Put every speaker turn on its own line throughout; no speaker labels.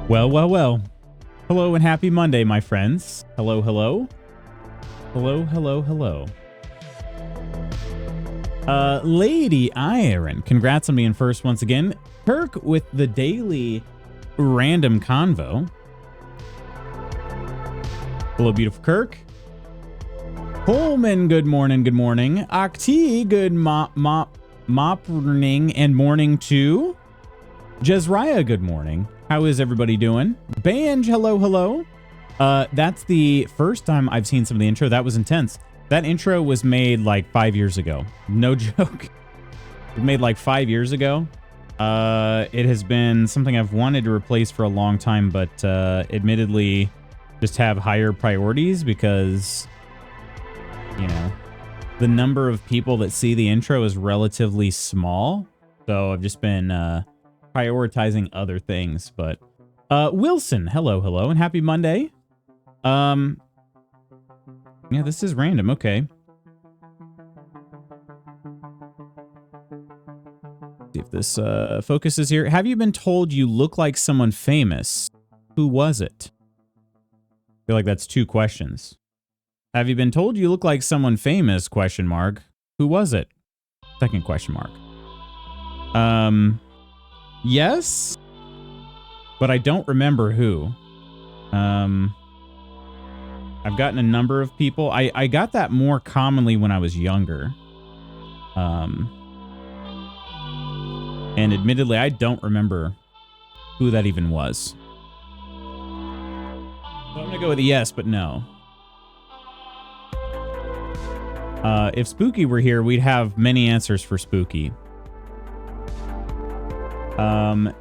Well, well, well. Hello and happy Monday, my friends. Hello, hello. Hello, hello, hello. Lady Iron, congrats on being first once again. Kirk with the daily random convo. Hello, beautiful Kirk. Coleman, good morning, good morning. Akti, good morning and morning too. Jezriah, good morning. How is everybody doing? Banj, hello, hello. That's the first time I've seen some of the intro. That was intense. That intro was made like 5 years ago. No joke. Made like 5 years ago. It has been something I've wanted to replace for a long time, but admittedly just have higher priorities because, you know, the number of people that see the intro is relatively small. So I've just been prioritizing other things. But Wilson, hello, hello, and happy Monday. Yeah, this is random. Okay. See if this focuses here. Have you been told you look like someone famous? Who was it? I feel like that's 2 questions. Have you been told you look like someone famous? Question mark. Who was it? Second question mark. Yes, but I don't remember who. I've gotten a number of people. I got that more commonly when I was younger. And admittedly, I don't remember who that even was. So I'm going to go with a yes, but no. If Spooky were here, we'd have many answers for Spooky.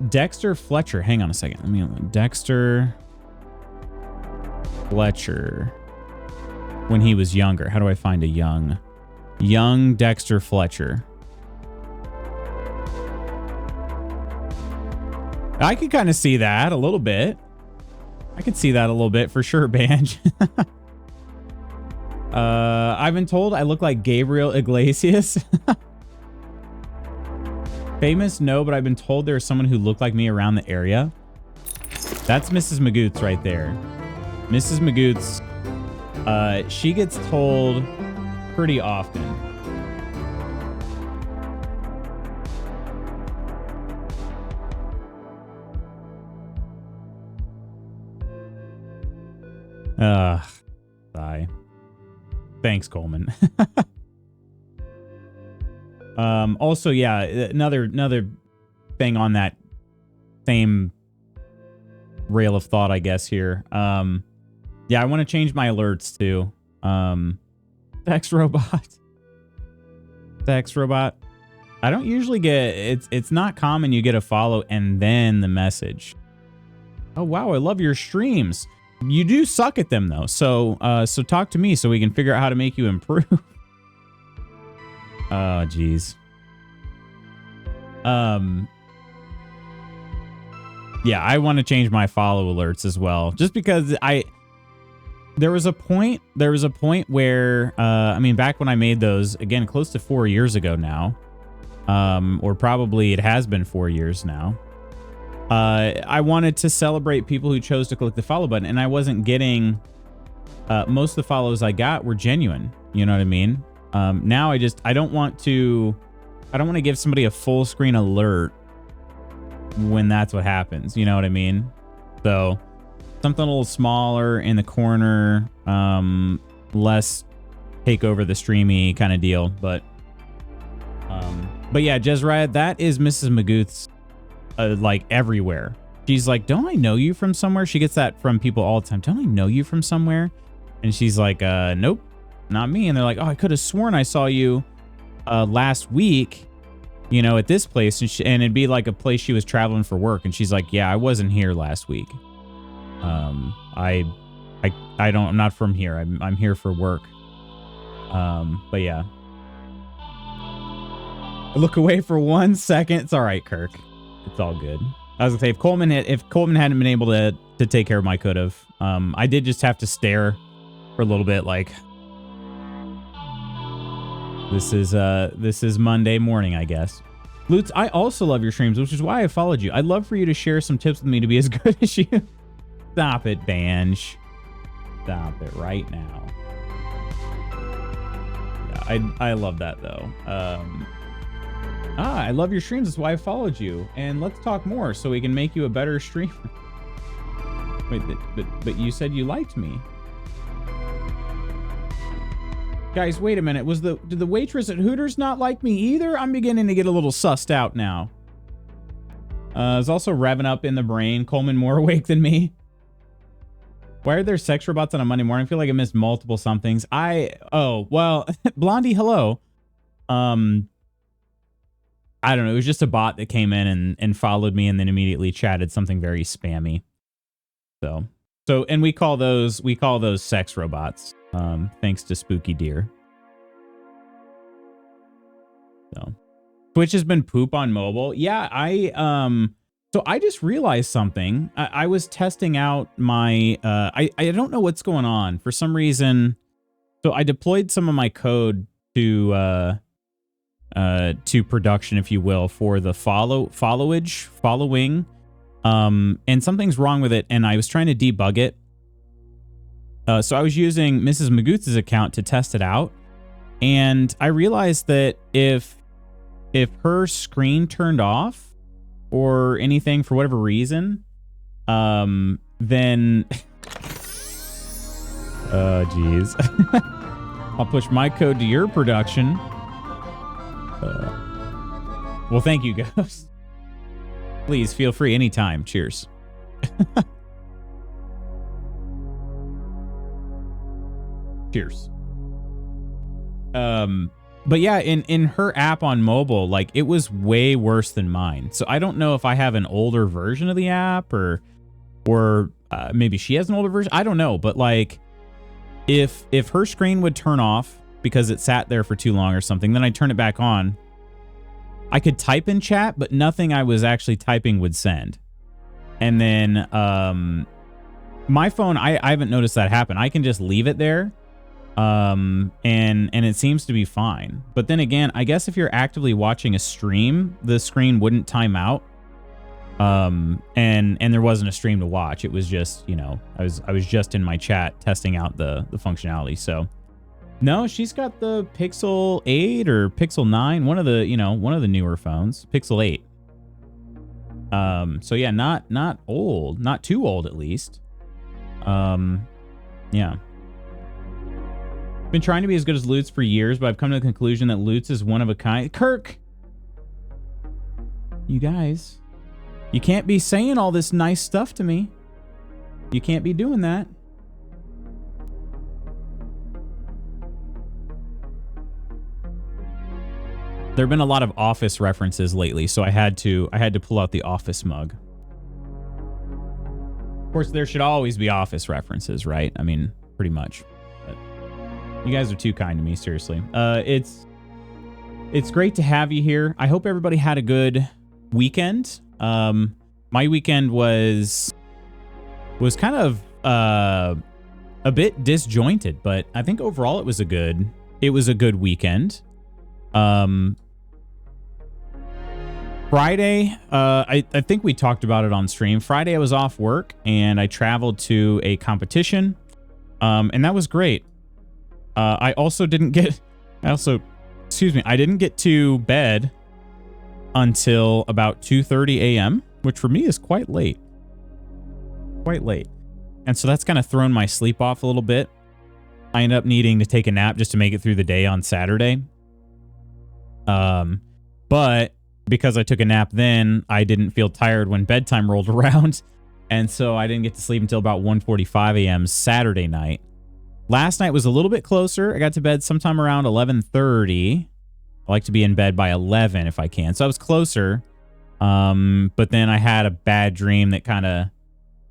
Dexter Fletcher. Hang on a second. Let me... Dexter Fletcher. When he was younger. How do I find a young Dexter Fletcher? I could kind of see that a little bit. I could see that a little bit for sure, Banj. I've been told I look like Gabriel Iglesias. Famous? No, but I've been told there's someone who looked like me around the area. That's Mrs. Magoots right there. Mrs. Magoots, she gets told pretty often. Sigh. Thanks, Coleman. Also, yeah, another thing on that same rail of thought, I guess, here. Yeah, I want to change my alerts to Sex Robot. Sex Robot. I don't usually get it's not common you get a follow and then the message. Oh wow, I love your streams. You do suck at them though. So so talk to me so we can figure out how to make you improve. Oh geez. Yeah, I want to change my follow alerts as well. Just because there was a point where I mean, back when I made those, again, close to 4 years ago now. Or probably it has been 4 years now. I wanted to celebrate people who chose to click the follow button, and I wasn't getting most of the follows I got were genuine. You know what I mean? Now I don't want to give somebody a full screen alert when that's what happens. You know what I mean? So something a little smaller in the corner, less take over the streamy kind of deal. But yeah, Jezriah, that is Mrs. Magoots, like everywhere. She's like, don't I know you from somewhere? She gets that from people all the time. Don't I know you from somewhere? And she's like, nope, not me. And they're like, oh, I could have sworn I saw you last week, you know, at this place. And it'd be like a place she was traveling for work. And she's like, yeah, I wasn't here last week. I'm not from here. I'm here for work. But yeah. I look away for 1 second. It's all right, Kirk. It's all good. I was gonna say, if Coleman hadn't been able to take care of him, I could have. I did just have to stare for a little bit, like, this is Monday morning, I guess. Lutz, I also love your streams, which is why I followed you. I'd love for you to share some tips with me to be as good as you. Stop it, Banj. Stop it right now. Yeah, I love that, though. I love your streams. That's why I followed you. And let's talk more so we can make you a better streamer. Wait, but you said you liked me. Guys, wait a minute. Did the waitress at Hooters not like me either? I'm beginning to get a little sussed out now. It's also revving up in the brain. Coleman more awake than me. Why are there sex robots on a Monday morning? I feel like I missed multiple somethings. Oh, well, Blondie, hello. I don't know. It was just a bot that came in and followed me and then immediately chatted something very spammy. So, and we call those sex robots. Thanks to Spooky Deer. So, Twitch has been poop on mobile. Yeah, so I just realized something. I was testing out my, I don't know what's going on for some reason. So I deployed some of my code to production, if you will, for the following, and something's wrong with it. And I was trying to debug it. So I was using Mrs. Magoots' account to test it out. And I realized that if her screen turned off or anything for whatever reason, then oh geez. I'll push my code to your production. Well, thank you, Ghost. Please feel free anytime. Cheers. Cheers. But yeah, in her app on mobile, like it was way worse than mine. So I don't know if I have an older version of the app or maybe she has an older version. I don't know. But like if her screen would turn off because it sat there for too long or something, then I'd turn it back on. I could type in chat, but nothing I was actually typing would send. And then my phone, I haven't noticed that happen. I can just leave it there. And it seems to be fine. But then again, I guess if you're actively watching a stream, the screen wouldn't time out. And there wasn't a stream to watch. It was just, you know, I was just in my chat testing out the functionality. So no, she's got the Pixel 8 or Pixel 9, one of the newer phones, Pixel 8. So yeah, not old, not too old at least. Yeah. Been trying to be as good as Lutz for years, but I've come to the conclusion that Lutz is one of a kind. Kirk! You guys, you can't be saying all this nice stuff to me. You can't be doing that. There have been a lot of Office references lately, so I had to pull out the Office mug. Of course, there should always be Office references, right? I mean, pretty much. But you guys are too kind to me, seriously. It's great to have you here. I hope everybody had a good weekend. My weekend was kind of a bit disjointed, but I think overall it was a good weekend. Friday, I think we talked about it on stream. Friday I was off work and I traveled to a competition, and that was great. I didn't get to bed until about 2:30 a.m., which for me is quite late. And so that's kind of thrown my sleep off a little bit. I ended up needing to take a nap just to make it through the day on Saturday. But because I took a nap then, I didn't feel tired when bedtime rolled around. And so I didn't get to sleep until about 1:45 a.m. Saturday night. Last night was a little bit closer. I got to bed sometime around 11:30. I like to be in bed by 11 if I can. So I was closer. But then I had a bad dream that kind of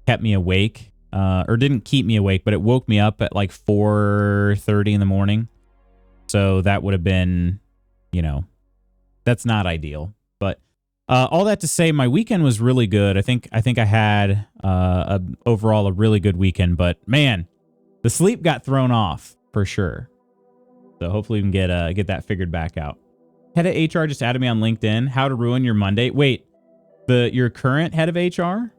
kept me awake. Or didn't keep me awake, but it woke me up at like 4:30 in the morning. So that would have been, you know, that's not ideal. But all that to say, my weekend was really good. I think I had overall a really good weekend. But man, the sleep got thrown off for sure. So hopefully we can get that figured back out. Head of HR just added me on LinkedIn. How to ruin your Monday. Wait, your current head of HR?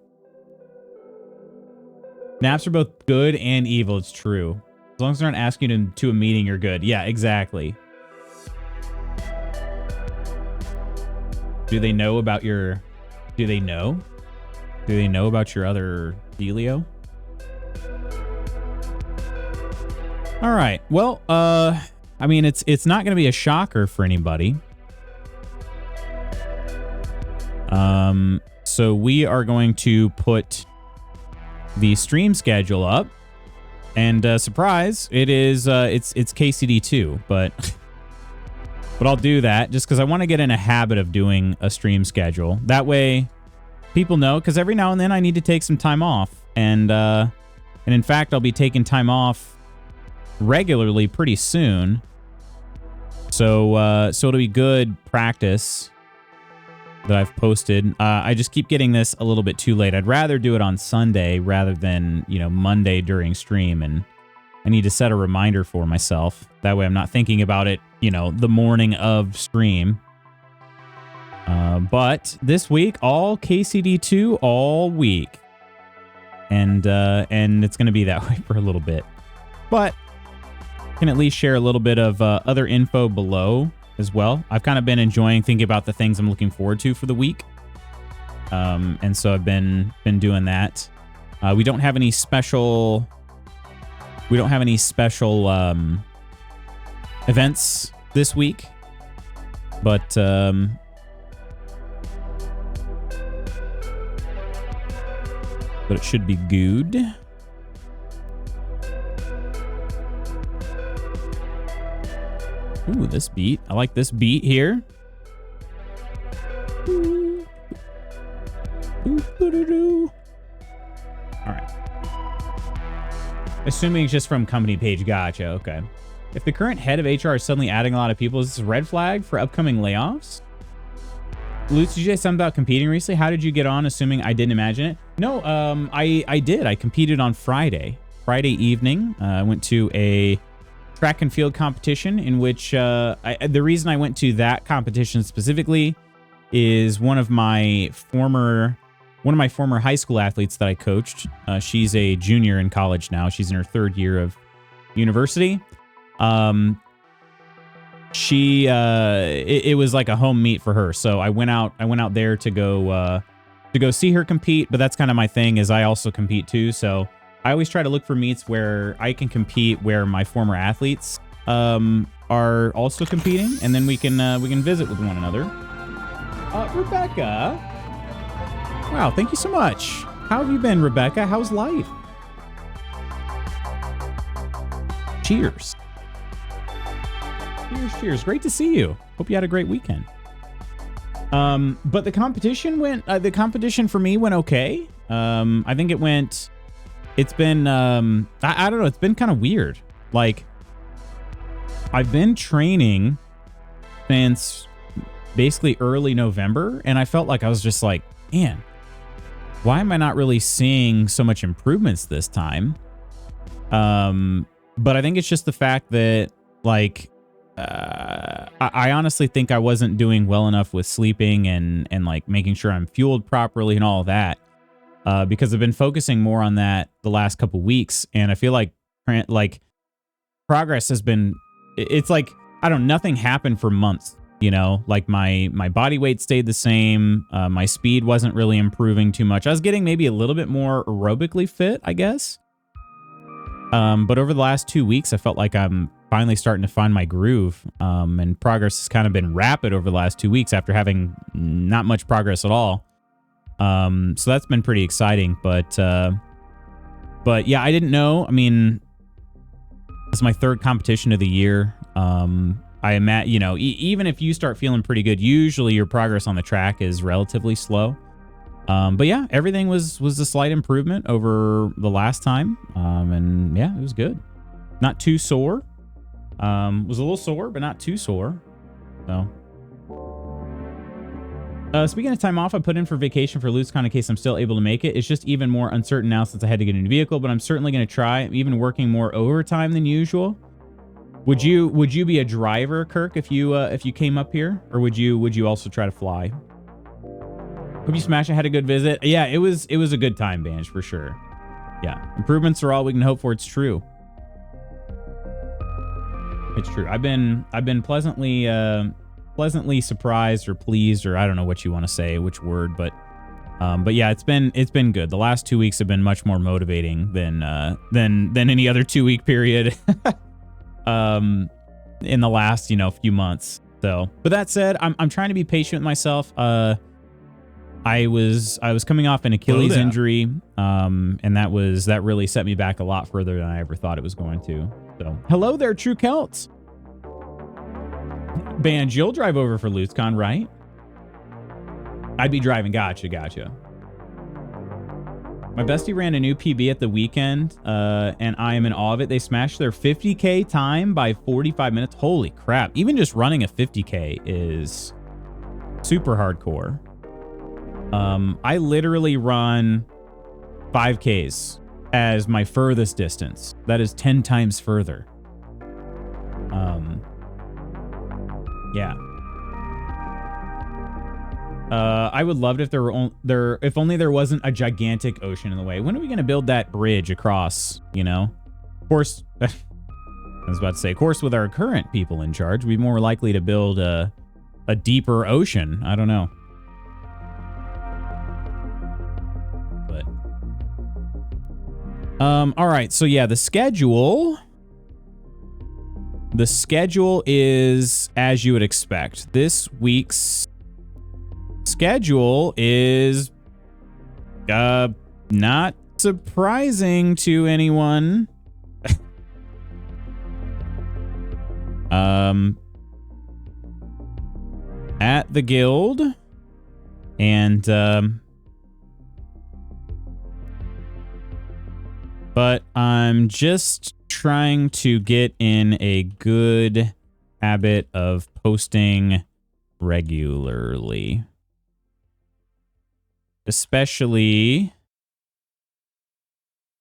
Naps are both good and evil. It's true. As long as they're not asking you to a meeting, you're good. Yeah, exactly. Do they know about your... Do they know? Do they know about your other dealio? All right. Well, I mean, it's not going to be a shocker for anybody. So we are going to put the stream schedule up, and surprise, it is it's KCD2, but I'll do that just because I want to get in a habit of doing a stream schedule. That way, people know, because every now and then I need to take some time off, and in fact, I'll be taking time off regularly pretty soon. So it'll be good practice that I've posted. I just keep getting this a little bit too late. I'd rather do it on Sunday rather than, Monday during stream, and I need to set a reminder for myself. That way I'm not thinking about it, the morning of stream. But this week, all KCD2 all week. And it's going to be that way for a little bit. But I can at least share a little bit of other info below as well. I've kind of been enjoying thinking about the things I'm looking forward to for the week. And so I've been doing that. We don't have any special events this week, but it should be good. Ooh, this beat. I like this beat here. All right. Assuming it's just from company page. Gotcha. Okay. If the current head of HR is suddenly adding a lot of people, is this a red flag for upcoming layoffs? Lutz, did you say something about competing recently? How did you get on, assuming I didn't imagine it? No, I did. I competed on Friday evening. I went to a track and field competition in which the reason I went to that competition specifically is one of my former high school athletes that I coached. She's a junior in college now. She's in her third year of university. It was like a home meet for her. So I went out there to go see her compete, but that's kind of my thing, is I also compete too. So I always try to look for meets where I can compete, where my former athletes are also competing, and then we can visit with one another. Rebecca, wow, thank you so much. How have you been, Rebecca? How's life? Cheers. Cheers. Great to see you. Hope you had a great weekend. But the competition for me went okay. I think it's been, I don't know, it's been kind of weird. Like, I've been training since basically early November, and I felt like I was just like, man, why am I not really seeing so much improvements this time? But I think it's just the fact that, like, I honestly think I wasn't doing well enough with sleeping and like making sure I'm fueled properly and all of that. Because I've been focusing more on that the last couple weeks, and I feel like progress has been, it's like, I don't know, nothing happened for months, like my body weight stayed the same. My speed wasn't really improving too much. I was getting maybe a little bit more aerobically fit, I guess. But over the last 2 weeks, I felt like I'm finally starting to find my groove. And progress has kind of been rapid over the last 2 weeks after having not much progress at all. So that's been pretty exciting, but yeah, I didn't know. I mean, it's my third competition of the year. I imagine, even if you start feeling pretty good, usually your progress on the track is relatively slow. But yeah, everything was a slight improvement over the last time. And yeah, it was good. Not too sore. Was a little sore, but not too sore. So. Speaking of time off, I put in for vacation for LootsCon in case I'm still able to make it. It's just even more uncertain now since I had to get a new vehicle, but I'm certainly going to try. I'm even working more overtime than usual. Would you be a driver, Kirk, if you came up here, or would you also try to fly? Hope you smash it. Had a good visit. Yeah, it was a good time, Banj, for sure. Yeah, improvements are all we can hope for. It's true. It's true. I've been pleasantly surprised or pleased, or I don't know what you want to say, which word, but yeah, it's been good. The last 2 weeks have been much more motivating than any other 2 week period in the last, few months. So, but that said, I'm trying to be patient with myself. I was coming off an Achilles injury, and that really set me back a lot further than I ever thought it was going to. So, hello there, True Celts. Banj, you'll drive over for LootsCon, right? I'd be driving. Gotcha. My bestie ran a new PB at the weekend, and I am in awe of it. They smashed their 50K time by 45 minutes. Holy crap. Even just running a 50K is super hardcore. I literally run 5Ks as my furthest distance. That is 10 times further. Yeah. I would love it if if only there wasn't a gigantic ocean in the way. When are we going to build that bridge across, Of course, I was about to say, of course, with our current people in charge, we'd be more likely to build a deeper ocean. I don't know. All right. So yeah, the schedule is as you would expect. This week's schedule is, not surprising to anyone. At the guild, and, but I'm just trying to get in a good habit of posting regularly. Especially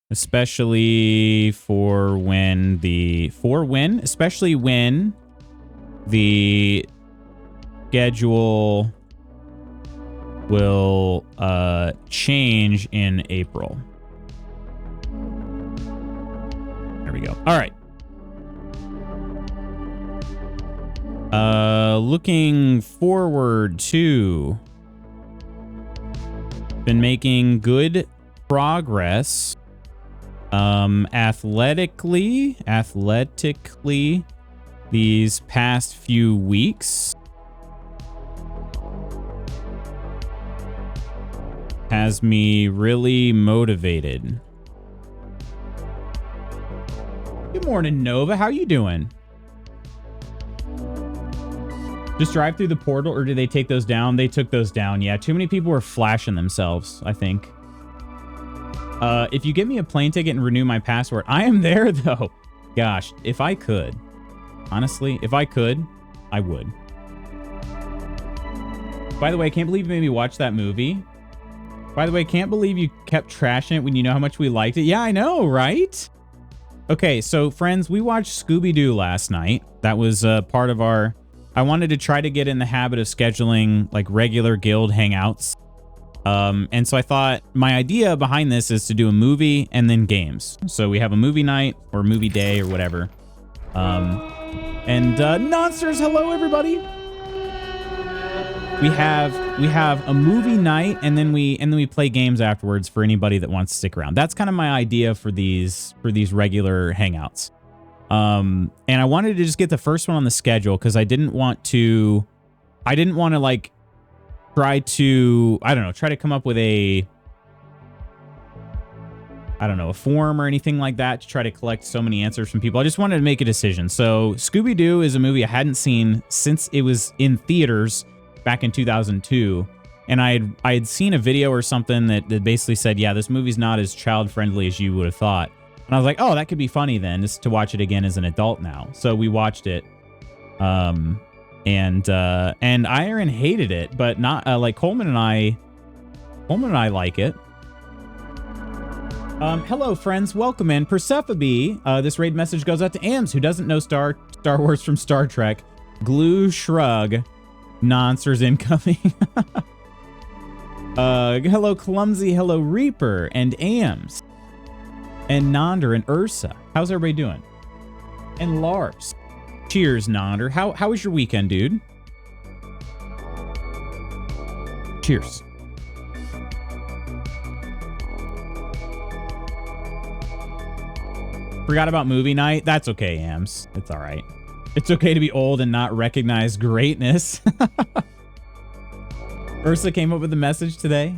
when the schedule will change in April. There we go. All right. Looking forward to, been making good progress athletically these past few weeks. Has me really motivated. Good morning, Nova. How you doing? Just drive through the portal, or did they take those down? They took those down. Yeah, too many people were flashing themselves, I think. If you give me a plane ticket and renew my passport, I am there, though. Gosh, if I could. Honestly, if I could, I would. By the way, I can't believe you made me watch that movie. By the way, can't believe you kept trashing it when you know how much we liked it. Yeah, I know, right? Okay, so friends, we watched Scooby-Doo last night. That was part of our... I wanted to try to get in the habit of scheduling like regular guild hangouts. And so I thought my idea behind this is to do a movie and then games. So we have a movie night or movie day or whatever. Nonsters, hello everybody. We have a movie night and then we play games afterwards for anybody that wants to stick around. That's kind of my idea for these regular hangouts. And I wanted to just get the first one on the schedule because I didn't want to like try to come up with a form or anything like that to try to collect so many answers from people. I just wanted to make a decision. So Scooby-Doo is a movie I hadn't seen since it was in theaters back in 2002. And I had seen a video or something that basically said, yeah, this movie's not as child friendly as you would have thought. And I was like, oh, that could be funny then, just to watch it again as an adult now. So we watched it. And Iron hated it, but not like Coleman and I like it. Hello, friends. Welcome in. Persephone. This raid message goes out to Ams, who doesn't know Star Wars from Star Trek. Glue shrug. Nonsters incoming. Hello, Clumsy. Hello, Reaper. And Ams. And Nonder and Ursa. How's everybody doing? And Lars. Cheers, Nonder. How was your weekend, dude? Cheers. Forgot about movie night? That's okay, Ams. It's all right. It's okay to be old and not recognize greatness. Ursa came up with a message today.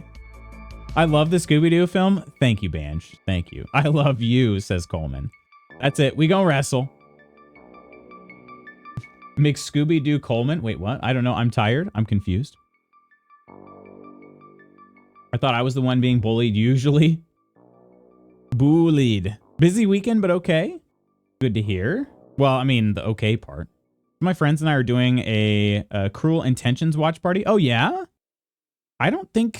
I love the Scooby-Doo film. Thank you, Banj. Thank you. I love you, says Coleman. That's it. We gonna wrestle. McScooby-Doo Coleman. Wait, what? I don't know. I'm tired. I'm confused. I thought I was the one being bullied usually. Bullied. Busy weekend, but okay. Good to hear. Well, I mean, the okay part. My friends and I are doing a Cruel Intentions watch party. Oh, yeah? I don't think...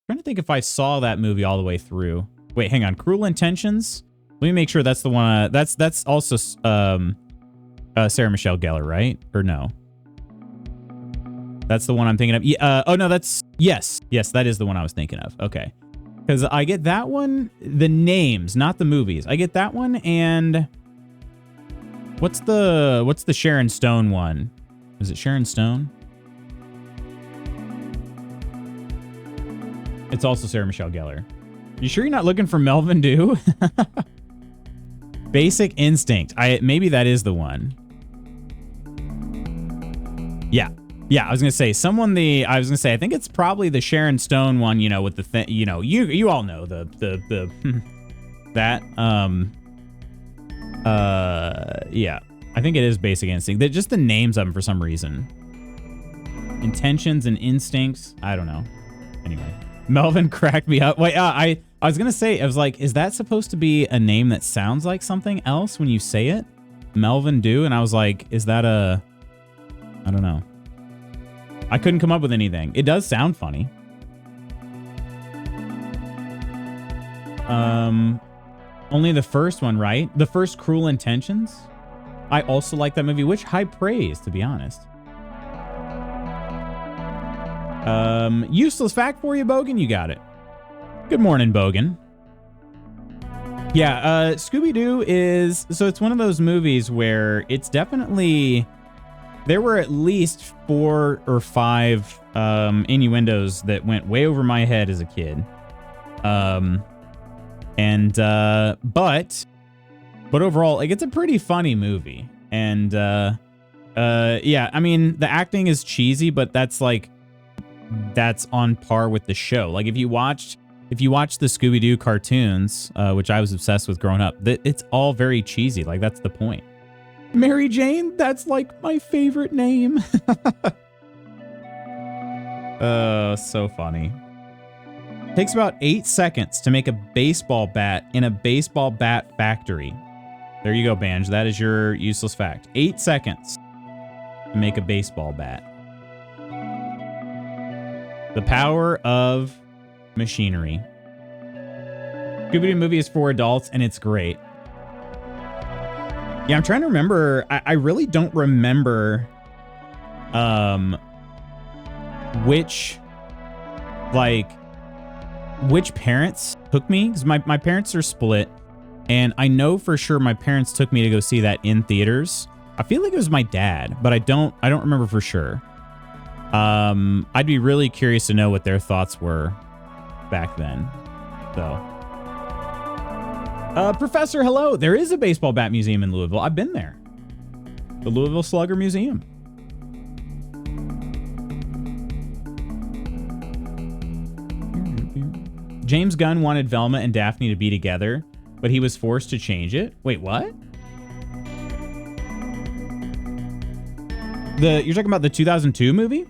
I'm trying to think if I saw that movie all the way through. Wait, hang on. Cruel Intentions? Let me make sure that's the one. That's also Sarah Michelle Gellar, right? Or no? That's the one I'm thinking of. Oh, no, that's... Yes. Yes, that is the one I was thinking of. Okay. Because I get that one, the names, not the movies. I get that one, and what's the Sharon Stone one? Is it Sharon Stone? It's also Sarah Michelle Gellar. You sure you're not looking for Melvin Dew? Basic Instinct. Maybe that is the one. Yeah. Yeah, I was gonna say I think it's probably the Sharon Stone one, you know, with the thing, you know, you all know the that yeah, I think it is Basic Instinct. Just the names of them for some reason. Intentions and Instincts. I don't know. Anyway, Melvin cracked me up. Wait, I was gonna say, I was like, is that supposed to be a name that sounds like something else when you say it? Melvin Dew, and I was like, is that I don't know. I couldn't come up with anything. It does sound funny. Only the first one, right? The first Cruel Intentions. I also like that movie, which high praise, to be honest. Useless fact for you, Bogan. You got it. Good morning, Bogan. Yeah, Scooby-Doo is... So it's one of those movies where it's definitely... There were at least 4 or 5 innuendos that went way over my head as a kid. But overall, like, it's a pretty funny movie. And yeah, I mean, the acting is cheesy, but that's on par with the show. Like, if you watch the Scooby-Doo cartoons, which I was obsessed with growing up, it's all very cheesy. Like, that's the point. Mary Jane, that's like my favorite name. So funny. Takes about 8 seconds to make a baseball bat in a baseball bat factory. There you go, Banj. That is your useless fact. 8 seconds to make a baseball bat. The power of machinery. Scooby-Doo movie is for adults, and it's great. Yeah, I'm trying to remember. I really don't remember which parents took me, because my parents are split, and I know for sure my parents took me to go see that in theaters. I feel like it was my dad, but I don't remember for sure. I'd be really curious to know what their thoughts were back then. So Professor, hello. There is a baseball bat museum in Louisville. I've been there. The Louisville Slugger Museum. James Gunn wanted Velma and Daphne to be together, but he was forced to change it. Wait, what? You're talking about the 2002 movie?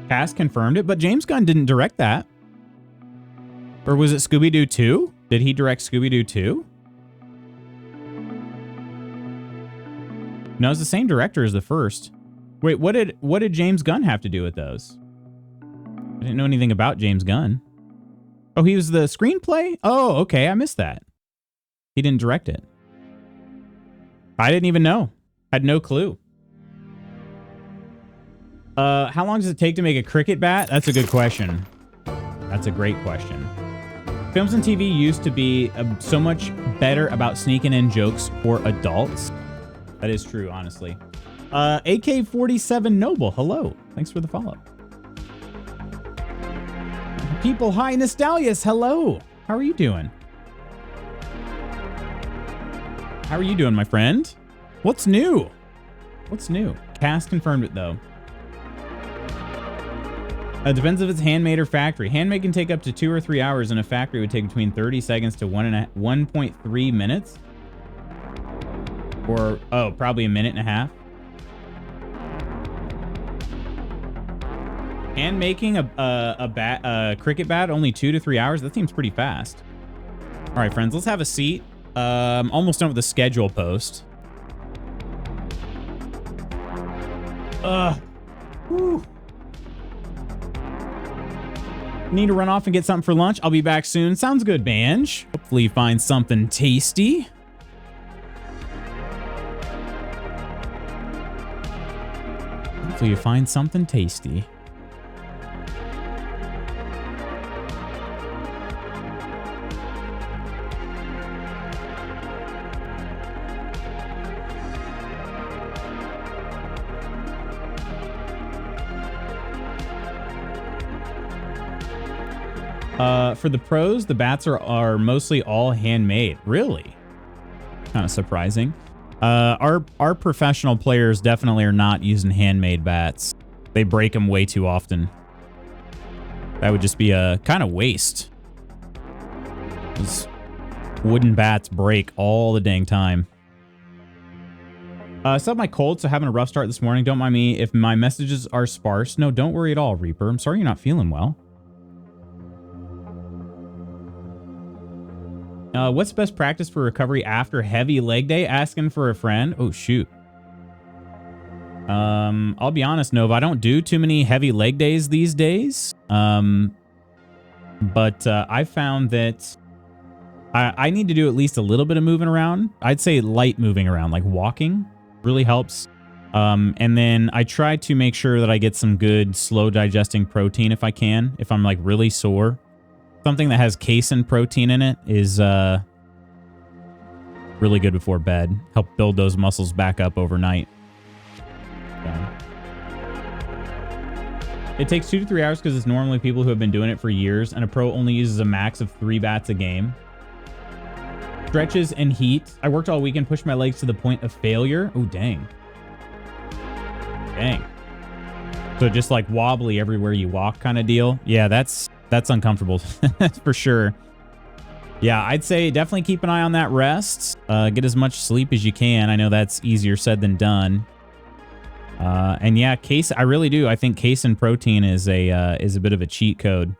Cast confirmed it, but James Gunn didn't direct that. Or was it Scooby-Doo 2? Did he direct Scooby-Doo 2? No, it's the same director as the first. Wait, what did James Gunn have to do with those? I didn't know anything about James Gunn. Oh, he was the screenplay? Oh, okay. I missed that. He didn't direct it. I didn't even know. Had no clue. How long does it take to make a cricket bat? That's a good question. That's a great question. Films and TV used to be so much better about sneaking in jokes for adults. That is true, honestly. AK-47 Noble, hello. Thanks for the follow. People, hi, Nostalius, hello. How are you doing? How are you doing, my friend? What's new? What's new? Cast confirmed it, though. Depends if it's handmade or factory. Handmade can take up to 2 or 3 hours, and a factory would take between 30 seconds to 1.3 minutes. Or, oh, probably a minute and a half. Hand making a cricket bat only 2 to 3 hours. That seems pretty fast. All right, friends, let's have a seat. I'm almost done with the schedule post. Whew. Need to run off and get something for lunch. I'll be back soon. Sounds good, Banj. Hopefully you find something tasty. Hopefully you find something tasty. For the pros, the bats are mostly all handmade. Really? Kind of surprising. Our professional players definitely are not using handmade bats. They break them way too often. That would just be a kind of waste. Those wooden bats break all the dang time. I still have my cold, so having a rough start this morning. Don't mind me if my messages are sparse. No, don't worry at all, Reaper. I'm sorry you're not feeling well. What's best practice for recovery after heavy leg day? Asking for a friend. Oh, shoot. I'll be honest, Nova. I don't do too many heavy leg days these days. But I found that I need to do at least a little bit of moving around. I'd say light moving around, like walking really helps. And then I try to make sure that I get some good slow digesting protein if I can, if I'm like really sore. Something that has casein protein in it is really good before bed. Help build those muscles back up overnight. So. It takes 2 to 3 hours because it's normally people who have been doing it for years, and a pro only uses a max of 3 bats a game. Stretches and heat. I worked all weekend, pushed my legs to the point of failure. Oh, dang. Dang. So just like wobbly everywhere you walk kind of deal. Yeah, that's uncomfortable for sure. Yeah, I'd say definitely keep an eye on that rest. Get as much sleep as you can. I know that's easier said than done. And yeah, I really do. I think casein protein is a bit of a cheat code.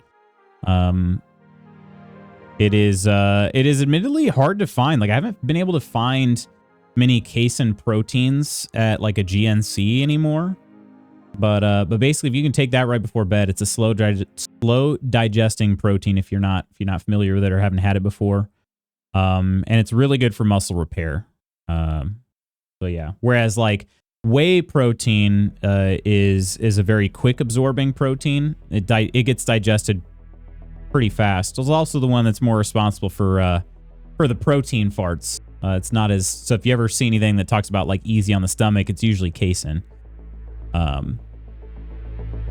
It is admittedly hard to find. Like I haven't been able to find many casein proteins at like a GNC anymore. But basically, if you can take that right before bed, it's a slow digesting protein. If you're not familiar with it or haven't had it before, and it's really good for muscle repair. So yeah. Whereas like whey protein is a very quick absorbing protein. It gets digested pretty fast. It's also the one that's more responsible for the protein farts. It's not as so. If you ever see anything that talks about like easy on the stomach, it's usually casein.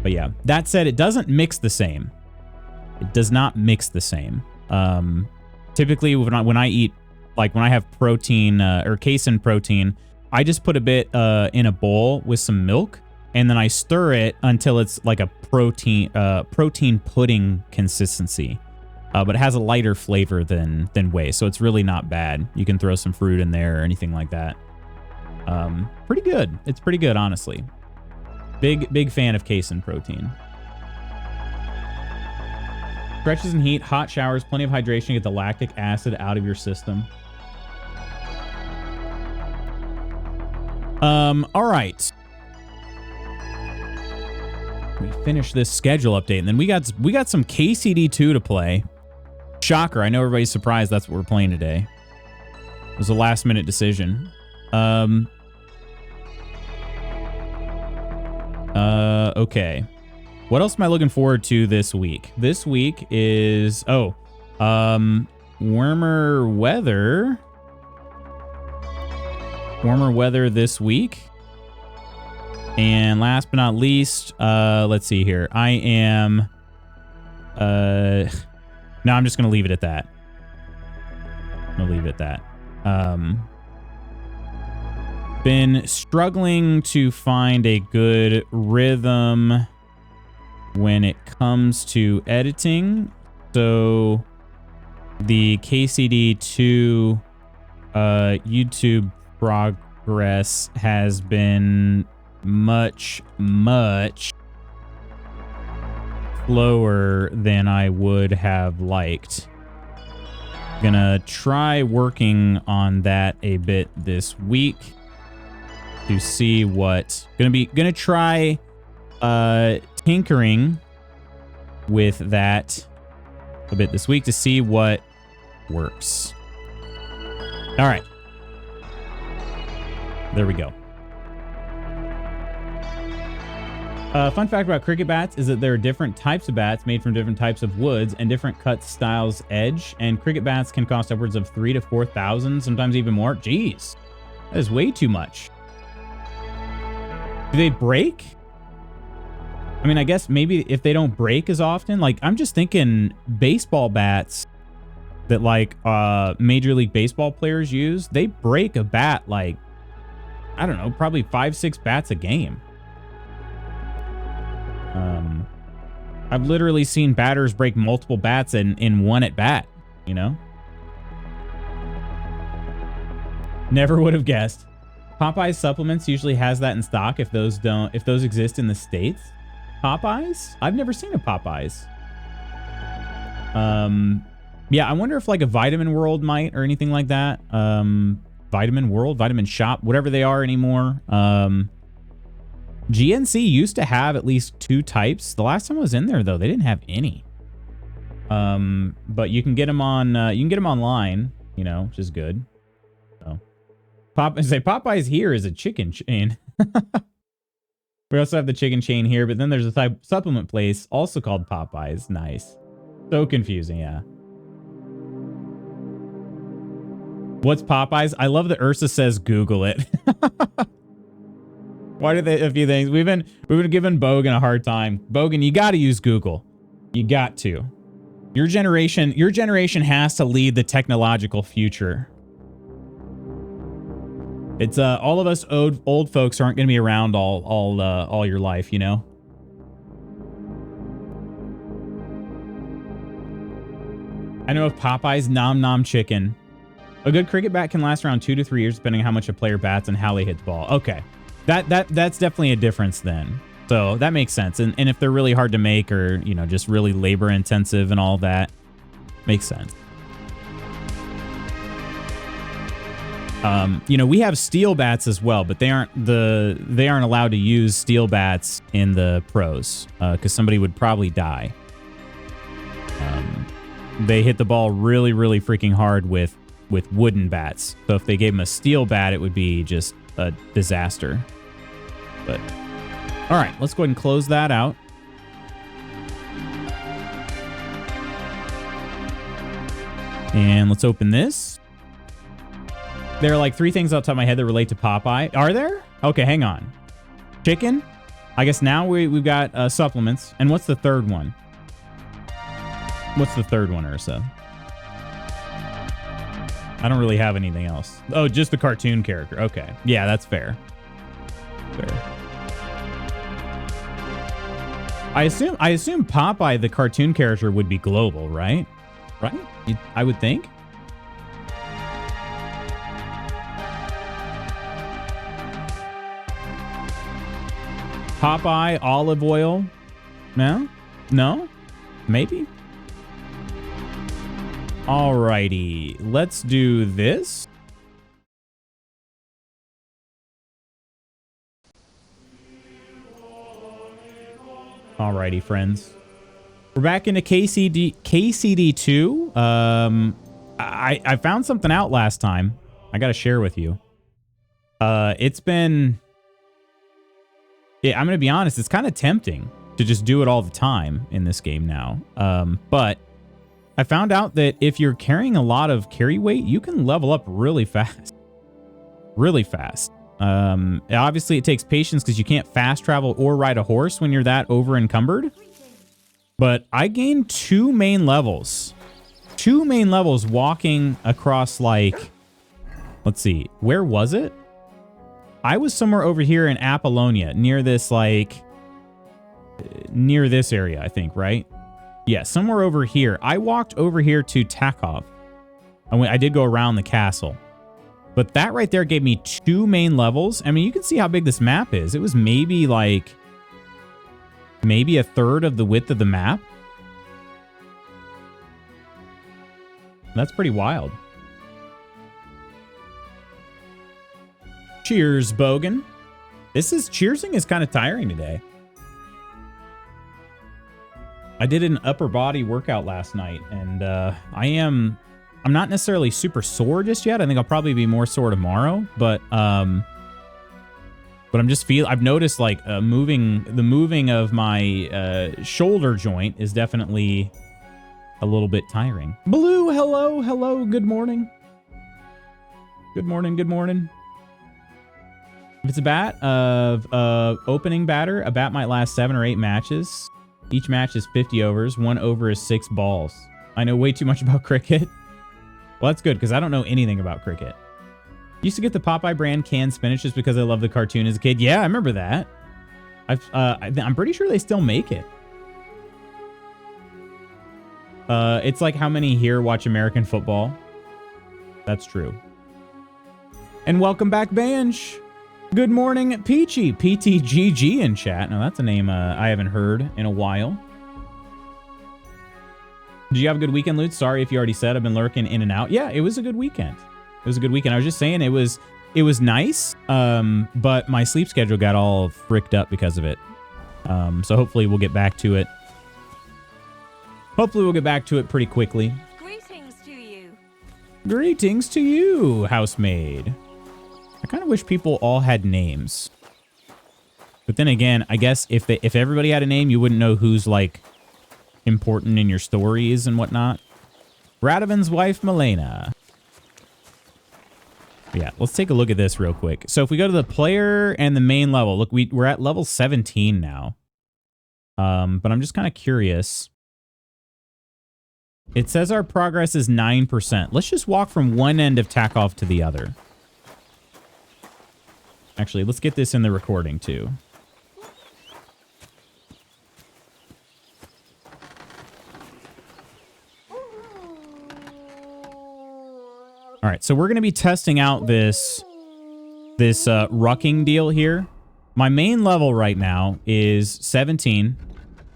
But yeah, that said, it doesn't mix the same. It does not mix the same. Typically, when I eat, like when I have protein or casein protein, I just put a bit in a bowl with some milk, and then I stir it until it's like a protein pudding consistency. But it has a lighter flavor than whey, so it's really not bad. You can throw some fruit in there or anything like that. Pretty good. It's pretty good, honestly. Big fan of casein protein. Stretches and heat, hot showers, plenty of hydration to get the lactic acid out of your system. All right. We finish this schedule update, and then we got some KCD2 to play. Shocker! I know everybody's surprised that's what we're playing today. It was a last-minute decision. Okay. What else am I looking forward to this week? This week is warmer weather. Warmer weather this week. And last but not least, let's see here. I am no, I'm just gonna leave it at that. I'm gonna leave it at that. Been struggling to find a good rhythm when it comes to editing. So the KCD2 YouTube progress has been much slower than I would have liked. Gonna try working on that a bit this week to see what gonna try tinkering with that a bit this week to see what works. All right. There we go. Fun fact about cricket bats is that there are different types of bats made from different types of woods and different cut styles edge, and cricket bats can cost upwards of $3,000 to $4,000, sometimes even more. Jeez, that is way too much. Do they break? I mean, I guess maybe if they don't break as often, like I'm just thinking baseball bats that like Major League Baseball players use, they break a bat like, I don't know, probably 5-6 bats a game. I've literally seen batters break multiple bats in one at bat, you know? Never would have guessed. Popeyes supplements usually has that in stock if those exist in the States. Popeyes? I've never seen a Popeyes. Yeah, I wonder if like a Vitamin World might or anything like that. Vitamin World, Vitamin Shop, whatever they are anymore. GNC used to have at least 2 types. The last time I was in there, though, they didn't have any. But you can get them on. You can get them online, you know, which is good. So, Popeyes here is a chicken chain. We also have the chicken chain here, but then there's a supplement place also called Popeyes. Nice. So confusing, yeah. What's Popeyes? I love that Ursa says Google it. Why did they a few things? We've been giving Bogan a hard time. Bogan, you got to use Google. You got to. Your generation has to lead the technological future. It's all of us old folks aren't going to be around all your life, you know. I know of Popeyes Nom Nom Chicken. A good cricket bat can last around 2 to 3 years, depending on how much a player bats and how they hit the ball. Okay. That's definitely a difference then. So that makes sense. And if they're really hard to make or, you know, just really labor intensive and all that, makes sense. You know, we have steel bats as well, but they aren't allowed to use steel bats in the pros because somebody would probably die. They hit the ball really, really freaking hard with wooden bats. So if they gave them a steel bat, it would be just a disaster. But all right, let's go ahead and close that out. And let's open this. There are like 3 things off the top of my head that relate to Popeye. Are there? Okay, hang on. Chicken. I guess now we've got supplements. And what's the third one? What's the third one, Ursa? I don't really have anything else. Oh, just the cartoon character. Okay. Yeah, that's fair. Fair. I assume Popeye, the cartoon character, would be global, right? Right? I would think. Popeye, olive oil. No? No? Maybe? Alrighty. Let's do this. Alrighty, friends. We're back into KCD2. I found something out last time. I got to share with you. It's been... Yeah, I'm going to be honest. It's kind of tempting to just do it all the time in this game now. But I found out that if you're carrying a lot of carry weight, you can level up really fast. Really fast. Obviously, it takes patience because you can't fast travel or ride a horse when you're that over encumbered. But I gained 2 main levels. 2 main levels walking across, like... Let's see. Where was it? I was somewhere over here in Apollonia, near this, like... Near this area, I think, right? Yeah, somewhere over here. I walked over here to Takov. I did go around the castle. But that right there gave me 2 main levels. I mean, you can see how big this map is. It was maybe, like... Maybe a third of the width of the map. That's pretty wild. Cheers, Bogan. Cheersing is kind of tiring today. I did an upper body workout last night, and I'm not necessarily super sore just yet. I think I'll probably be more sore tomorrow, but I'm just I've noticed like the moving of my shoulder joint is definitely a little bit tiring. Blue, hello, good morning. Good morning. If it's a bat of opening batter, a bat might last 7 or 8 matches. Each match is 50 overs. 1 over is 6 balls. I know way too much about cricket. Well, that's good because I don't know anything about cricket. Used to get the Popeye brand canned spinach just because I loved the cartoon as a kid. Yeah, I remember that. I'm pretty sure they still make it. It's like how many here watch American football. That's true. And welcome back, Banj. Good morning, Peachy. PTGG in chat. Now, that's a name I haven't heard in a while. Did you have a good weekend, Lute? Sorry if you already said. I've been lurking in and out. Yeah, it was a good weekend. It was a good weekend. I was just saying it was nice, but my sleep schedule got all fricked up because of it. So hopefully we'll get back to it. Hopefully we'll get back to it pretty quickly.
Greetings to you.
Greetings to you, housemaid. I kind of wish people all had names. But then again, I guess if everybody had a name, you wouldn't know who's like important in your stories and whatnot. Radovan's wife, Milena. Yeah, let's take a look at this real quick. So if we go to the player and the main level, look, we're at level 17 now. But I'm just kind of curious. It says our progress is 9%. Let's just walk from one end of Takov to the other. Actually, let's get this in the recording too. All right, so we're going to be testing out this rucking deal here. My main level right now is 17.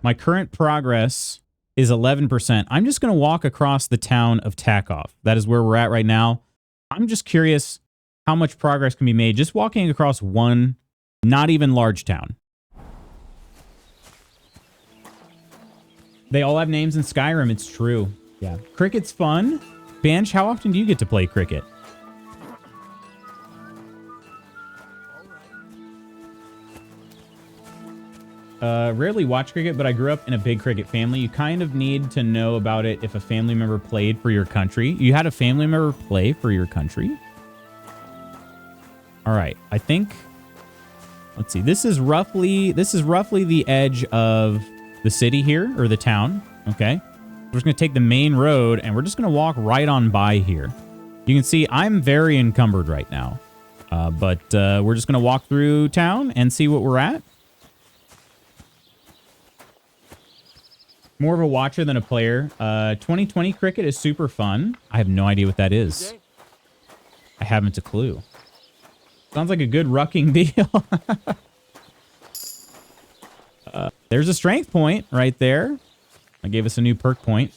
My current progress is 11%. I'm just going to walk across the town of Takov. That is where we're at right now. I'm just curious how much progress can be made just walking across one, not even large town. They all have names in Skyrim. It's true. Yeah. Cricket's fun. Banj, how often do you get to play cricket? Rarely watch cricket, but I grew up in a big cricket family. You kind of need to know about it if a family member played for your country. You had a family member play for your country? All right, I think, let's see. This is roughly the edge of the city here, or the town, okay? We're just going to take the main road, and we're just going to walk right on by here. You can see I'm very encumbered right now. But we're just going to walk through town and see what we're at. More of a watcher than a player. 2020 cricket is super fun. I have no idea what that is. I haven't a clue. Sounds like a good rucking deal. There's a strength point right there. I gave us a new perk point.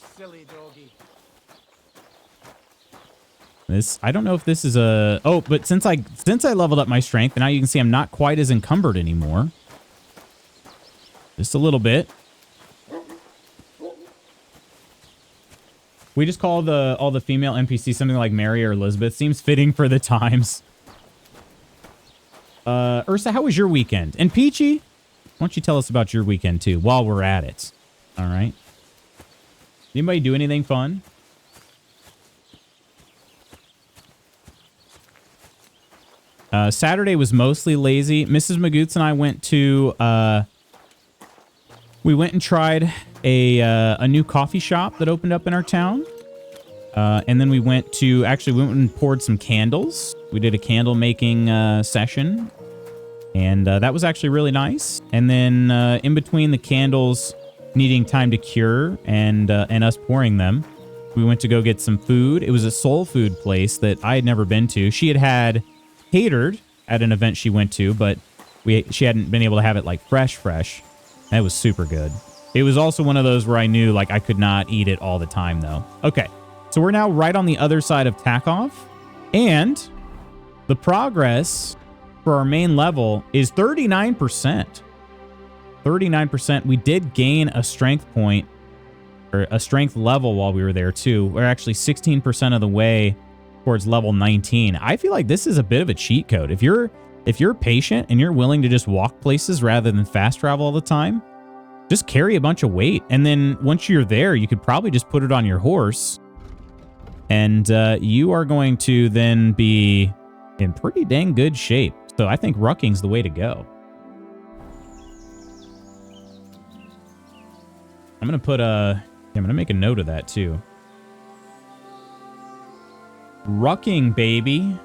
This, I don't know if this is a... Oh, but since I leveled up my strength, now you can see I'm not quite as encumbered anymore. Just a little bit. We just call all the female NPCs something like Mary or Elizabeth. Seems fitting for the times. Ursa, how was your weekend? And Peachy, why don't you tell us about your weekend too while we're at it? All right. Anybody do anything fun? Saturday was mostly lazy. Mrs. Magoots and I went to we went and tried a new coffee shop that opened up in our town. And then we went and poured some candles. We did a candle making session. And that was actually really nice. And then in between the candles needing time to cure and us pouring them, we went to go get some food. It was a soul food place that I had never been to. She had catered at an event she went to, but she hadn't been able to have it like fresh. That was super good. It was also one of those where I knew like I could not eat it all the time though. Okay, so we're now right on the other side of Takoff, and the progress for our main level is 39%. 39%. We did gain a strength point or a strength level while we were there too. We're actually 16% of the way towards level 19. I feel like this is a bit of a cheat code. If you're patient and you're willing to just walk places rather than fast travel all the time, just carry a bunch of weight. And then once you're there, you could probably just put it on your horse. And you are going to then be in pretty dang good shape. So I think Rucking's the way to go. I'm going to make a note of that too. Rucking, baby.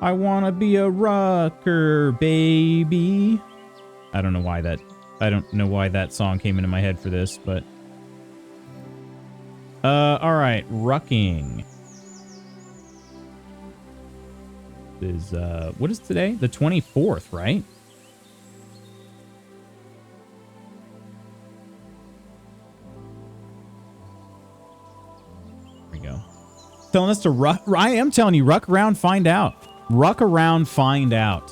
I want to be a rucker, baby. I don't know why that song came into my head for this, but all right, Rucking is what is today? The 24th, right? There we go. Telling us to ruck. I am telling you, ruck around, find out. Ruck around, find out.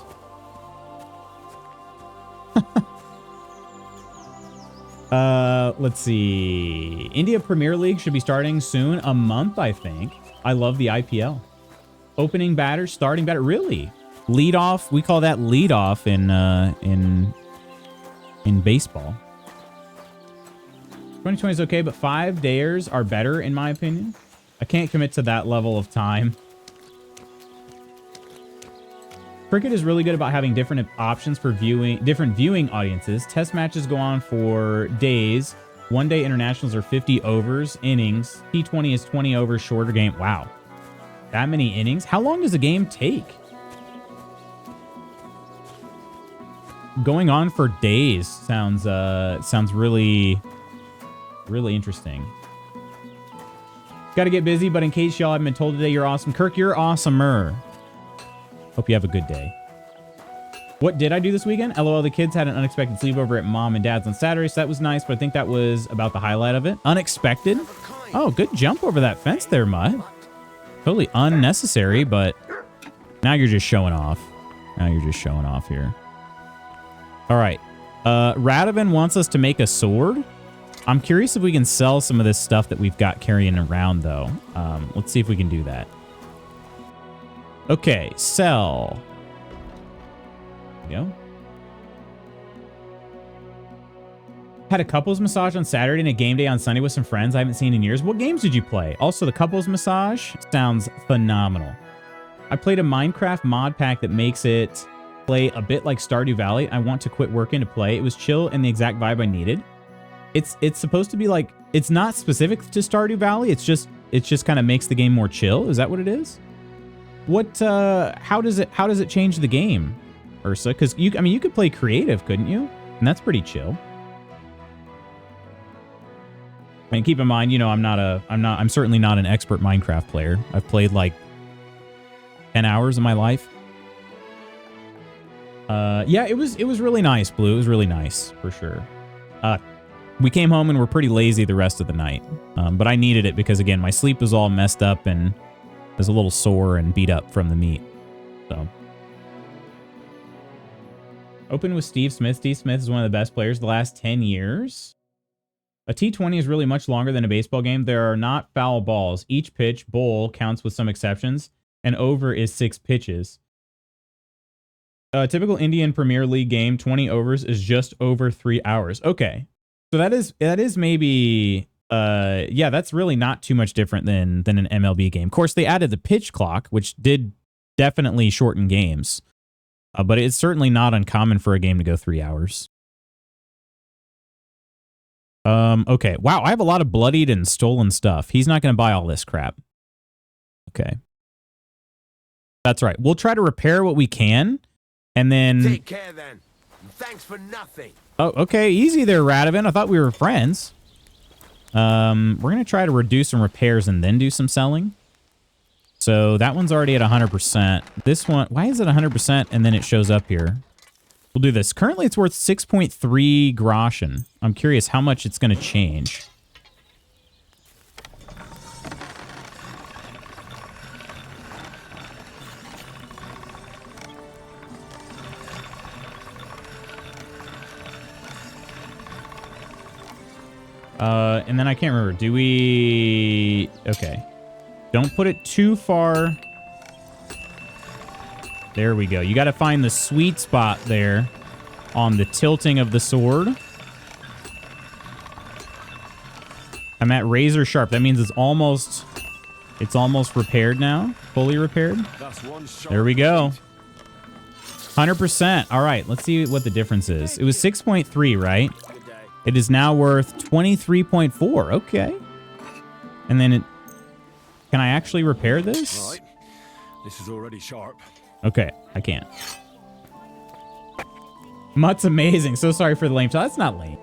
Let's see. India Premier League should be starting soon. A month, I think. I love the IPL. Opening batter, starting batter. Really? Lead off. We call that lead off in baseball. 2020 is okay, but 5 days are better in my opinion. I can't commit to that level of time. Cricket is really good about having different options for different viewing audiences. Test matches go on for days. One-day internationals are 50 overs, innings. T20 is 20 overs, shorter game. Wow. That many innings? How long does a game take? Going on for days sounds really interesting. Got to get busy, but in case y'all haven't been told today, you're awesome. Kirk, you're awesomer. Hope you have a good day. What did I do this weekend? LOL, the kids had an unexpected sleepover at mom and dad's on Saturday, so that was nice, but I think that was about the highlight of it. Unexpected? Oh, good jump over that fence there, Mutt. Totally unnecessary, but now you're just showing off. Now you're just showing off here. All right. Radovan wants us to make a sword. I'm curious if we can sell some of this stuff that we've got carrying around, though. Let's see if we can do that. Okay, sell. There we go. Had a couples massage on Saturday and a game day on Sunday with some friends I haven't seen in years. What games did you play? Also, the couples massage sounds phenomenal. I played a Minecraft mod pack that makes it play a bit like Stardew Valley. I want to quit working to play. It was chill and the exact vibe I needed. It's supposed to be like, it's not specific to Stardew Valley. It just kind of makes the game more chill. Is that what it is? What how does it change the game, Ursa? Because you could play creative, couldn't you? And that's pretty chill. I mean, keep in mind, I'm certainly not an expert Minecraft player. I've played like 10 hours of my life. Yeah, it was really nice, Blue. It was really nice for sure. We came home and were pretty lazy the rest of the night. But I needed it because again, my sleep was all messed up and was a little sore and beat up from the meat. So. Open with Steve Smith. Steve Smith is one of the best players the last 10 years. A T20 is really much longer than a baseball game. There are not foul balls. Each pitch, bowl, counts with some exceptions. And over is 6 pitches. A typical Indian Premier League game, 20 overs, is just over 3 hours. Okay. So that is maybe... yeah, that's really not too much different than an MLB game. Of course, they added the pitch clock, which did definitely shorten games. But it's certainly not uncommon for a game to go 3 hours. Okay. Wow, I have a lot of bloodied and stolen stuff. He's not going to buy all this crap. Okay. That's right. We'll try to repair what we can, and then...
Take care, then. Thanks for nothing.
Oh, okay. Easy there, Radovan. I thought we were friends. We're going to try to reduce some repairs and then do some selling. So that one's already at 100%. This one, why is it 100% and then it shows up here? We'll do this. Currently, it's worth 6.3 groschen. I'm curious how much it's going to change. And then I can't remember. Do we... Okay. Don't put it too far. There we go. You got to find the sweet spot there on the tilting of the sword. I'm at razor sharp. That means it's almost repaired now. Fully repaired. There we go. 100%. All right. Let's see what the difference is. It was 6.3, right? It is now worth 23.4. Okay. And then it... Can I actually repair this?
All right. This is already sharp.
Okay, I can't. Mutt's amazing. So sorry for the lame. That's not lame.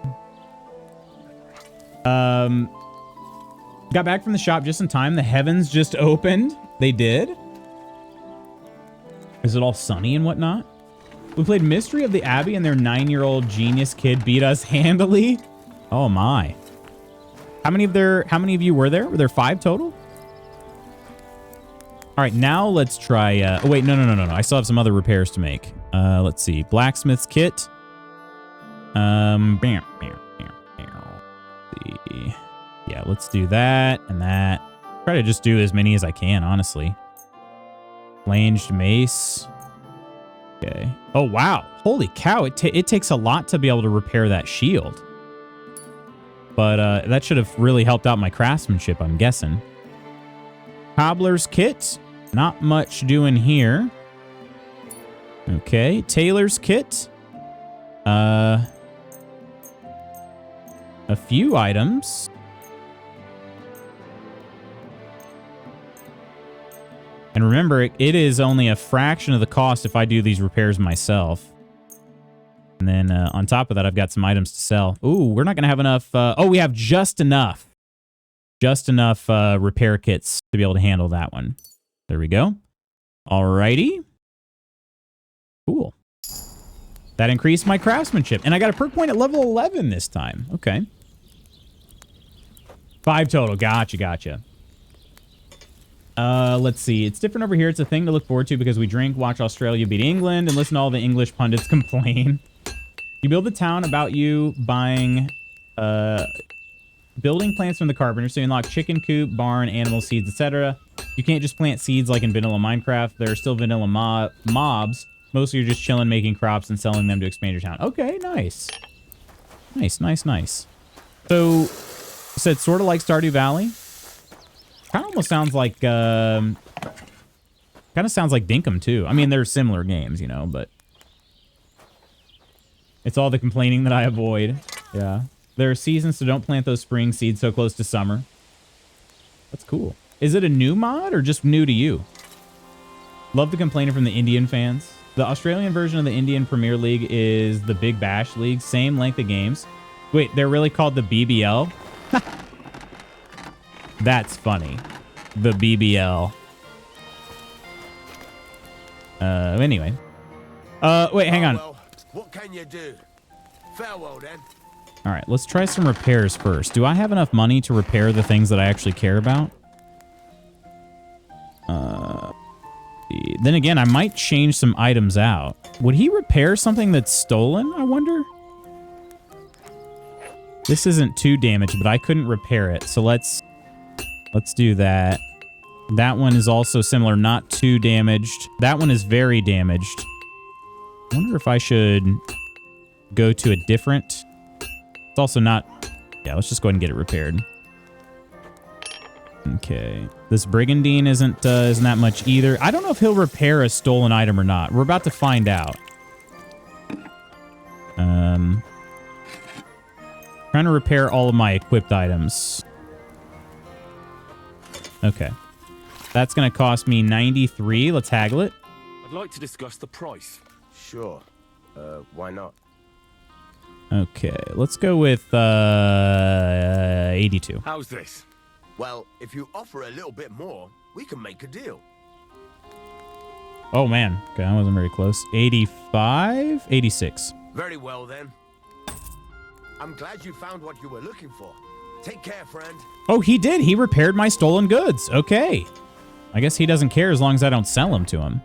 Got back from the shop just in time. The heavens just opened. They did. Is it all sunny and whatnot? We played Mystery of the Abbey and their 9-year-old genius kid beat us handily. Oh my. How many of you were there? Were there 5 total? All right, now let's try... oh, wait, no. I still have some other repairs to make. Let's see. Blacksmith's kit. Yeah, let's do that and that. Try to just do as many as I can, honestly. Flanged mace. Okay. Oh, wow. Holy cow. It takes a lot to be able to repair that shield. But that should have really helped out my craftsmanship, I'm guessing. Cobbler's kit. Not much doing here. Okay. Tailor's kit. A few items. And remember, it is only a fraction of the cost if I do these repairs myself. And then on top of that, I've got some items to sell. Ooh, we're not going to have enough. Oh, we have just enough. Just enough repair kits to be able to handle that one. There we go. Alrighty. Cool. That increased my craftsmanship. And I got a perk point at level 11 this time. Okay. 5 total. Gotcha. Let's see. It's different over here. It's a thing to look forward to because we drink, watch Australia beat England, and listen to all the English pundits complain. You build a town about you buying, building plants from the carpenter, so you unlock chicken coop, barn, animal seeds, etc. You can't just plant seeds like in vanilla Minecraft. There are still vanilla mobs. Mostly you're just chilling, making crops, and selling them to expand your town. Okay, nice. Nice. So, you said sort of like Stardew Valley? Kind of almost sounds like, kind of sounds like Dinkum, too. I mean, they're similar games, you know, but... It's all the complaining that I avoid. Yeah. There are seasons, so don't plant those spring seeds so close to summer. That's cool. Is it a new mod or just new to you? Love the complaining from the Indian fans. The Australian version of the Indian Premier League is the Big Bash League. Same length of games. Wait, they're really called the BBL? That's funny. The BBL. Anyway. Wait, hang on.
Well, what can you do? Farewell, then.
All right, let's try some repairs first. Do I have enough money to repair the things that I actually care about? Then again, I might change some items out. Would he repair something that's stolen, I wonder? This isn't too damaged, but I couldn't repair it. So let's do that. That one is also similar, not too damaged. That one is very damaged. I wonder if I should go to a different... It's also not... Yeah, let's just go ahead and get it repaired. Okay. This Brigandine isn't that much either. I don't know if he'll repair a stolen item or not. We're about to find out. Trying to repair all of my equipped items. Okay. That's going to cost me 93. Let's haggle it.
I'd like to discuss the price. Sure. Why not?
Okay. Let's go with 82.
How's this? Well, if you offer a little bit more, we can make a deal.
Oh, man. Okay, I wasn't very close. 85? 86.
Very well, then. I'm glad you found what you were looking for. Take care, friend.
Oh, he did. He repaired my stolen goods. Okay. I guess he doesn't care as long as I don't sell them to him.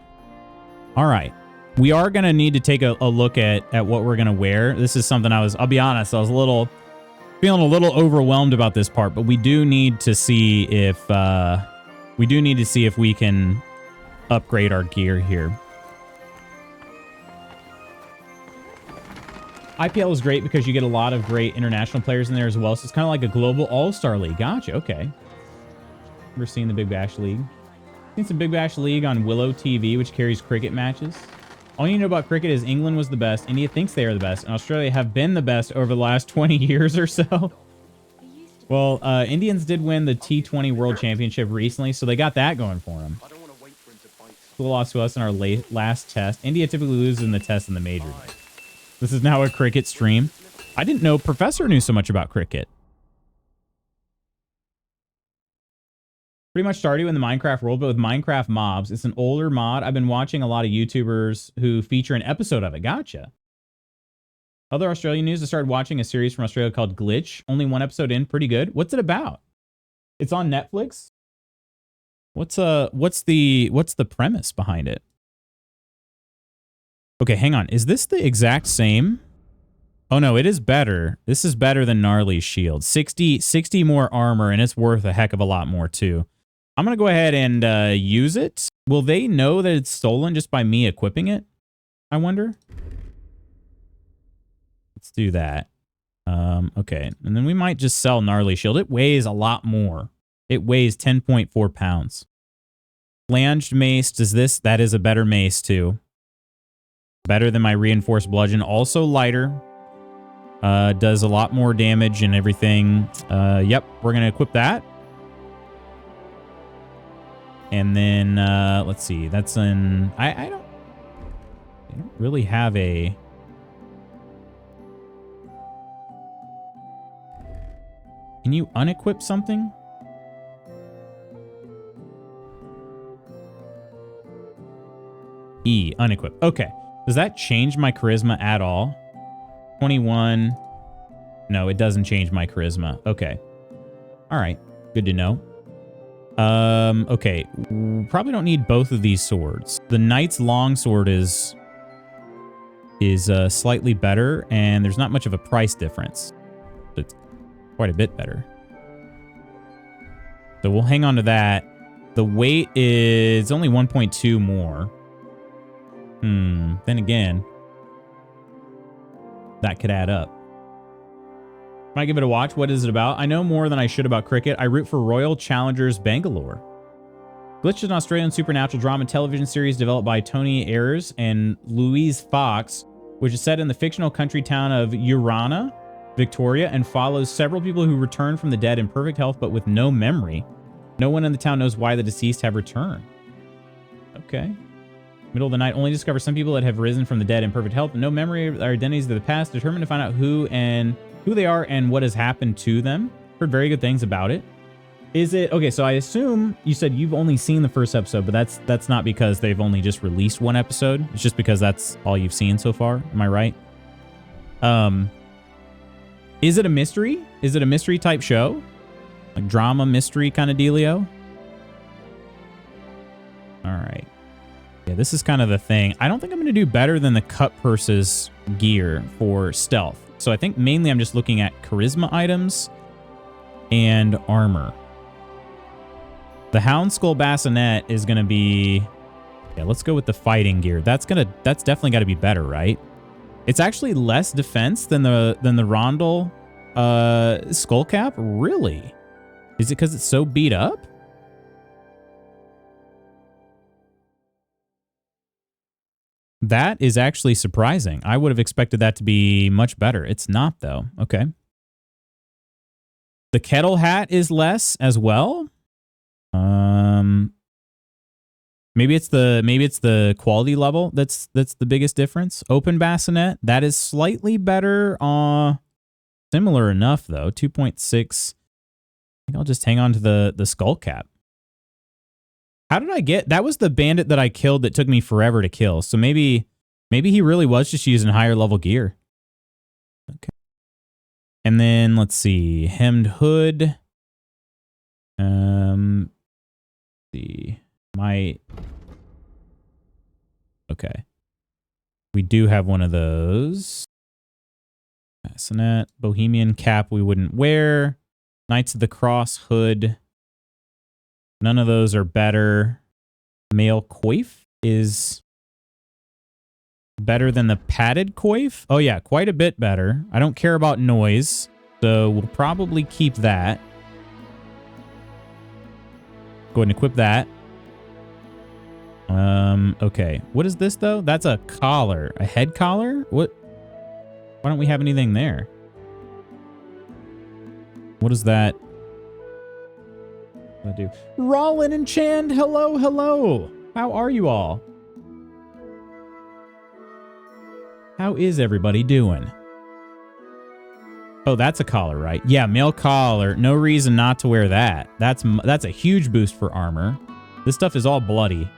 All right. We are going to need to take a look at what we're going to wear. This is something I'll be honest, I was feeling a little overwhelmed about this part, but we do need to see if we can upgrade our gear here. IPL is great because you get a lot of great international players in there as well. So it's kind of like a global all-star league. Gotcha. Okay. Never seen the Big Bash League. Seen some Big Bash League on Willow TV, which carries cricket matches. All you know about cricket is England was the best, India thinks they are the best, and Australia have been the best over the last 20 years or so. Well, Indians did win the T20 World Championship recently, so they got that going for them. School lost to us in our last test. India typically loses in the test in the major. This is now a cricket stream. I didn't know Professor knew so much about cricket. Pretty much started in the Minecraft world, but with Minecraft mobs. It's an older mod. I've been watching a lot of YouTubers who feature an episode of it. Gotcha. Other Australian news, I started watching a series from Australia called Glitch. Only one episode in. Pretty good. What's it about? It's on Netflix. What's the premise behind it? Okay, hang on. Is this the exact same? Oh no, it is better. This is better than Gnarly's shield. 60 more armor, and it's worth a heck of a lot more too. I'm going to go ahead and use it. Will they know that it's stolen just by me equipping it? I wonder. Let's do that. Okay, and then we might just sell Gnarly Shield. It weighs a lot more. It weighs 10.4 pounds. Flanged mace, that is a better mace too. Better than my reinforced bludgeon. Also lighter. Does a lot more damage and everything. Yep, we're going to equip that. And then, let's see. That's in... I don't really have a... Can you unequip something? E, unequip. Okay. Does that change my charisma at all? 21. No, it doesn't change my charisma. Okay. All right. Good to know. Okay. Probably don't need both of these swords. The Knight's longsword is slightly better, and there's not much of a price difference. It's quite a bit better. So we'll hang on to that. The weight is only 1.2 more. Then again, that could add up. Might give it a watch. What is it about? I know more than I should about cricket. I root for Royal Challengers Bangalore. Glitch is an Australian supernatural drama television series developed by Tony Ayres and Louise Fox, which is set in the fictional country town of Urana, Victoria, and follows several people who return from the dead in perfect health but with no memory. No one in the town knows why the deceased have returned. Okay. Middle of the night, only discover some people that have risen from the dead in perfect health, no memory of their identities of the past, determined to find out who they are and what has happened to them. Heard very good things about it. Is it okay? So I assume you said you've only seen the first episode, but that's not because they've only just released one episode. It's just because that's all you've seen so far. Am I right? Is it a mystery? Is it a mystery type show? Like drama, mystery kind of dealio? All right. Yeah, this is kind of the thing. I don't think I'm going to do better than the cut purse's gear for stealth. So I think mainly I'm just looking at charisma items and armor. The Hound Skull Bassinet is going to be... Yeah, let's go with the fighting gear. That's definitely got to be better, right? It's actually less defense than the Rondel skull cap? Really? Is it because it's so beat up? That is actually surprising. I would have expected that to be much better. It's not, though. Okay. The kettle hat is less as well. Maybe it's the quality level that's the biggest difference. Open bassinet, that is slightly better. Similar enough though. 2.6. I think I'll just hang on to the skull cap. How did I get? That was the bandit that I killed that took me forever to kill. So maybe he really was just using higher level gear. Okay. And then let's see, hemmed hood. See. Okay. We do have one of those. Bassinet, Bohemian cap we wouldn't wear. Knights of the Cross hood. None of those are better. Male coif is better than the padded coif. Oh yeah, quite a bit better. I don't care about noise, so we'll probably keep that. Go ahead and equip that. Okay. What is this though? That's a collar. A head collar? What? Why don't we have anything there? What is that? What do? Rollin and Chand, hello, hello. How are you all? How is everybody doing? Oh, that's a collar, right? Yeah, male collar. No reason not to wear that. That's a huge boost for armor. This stuff is all bloody.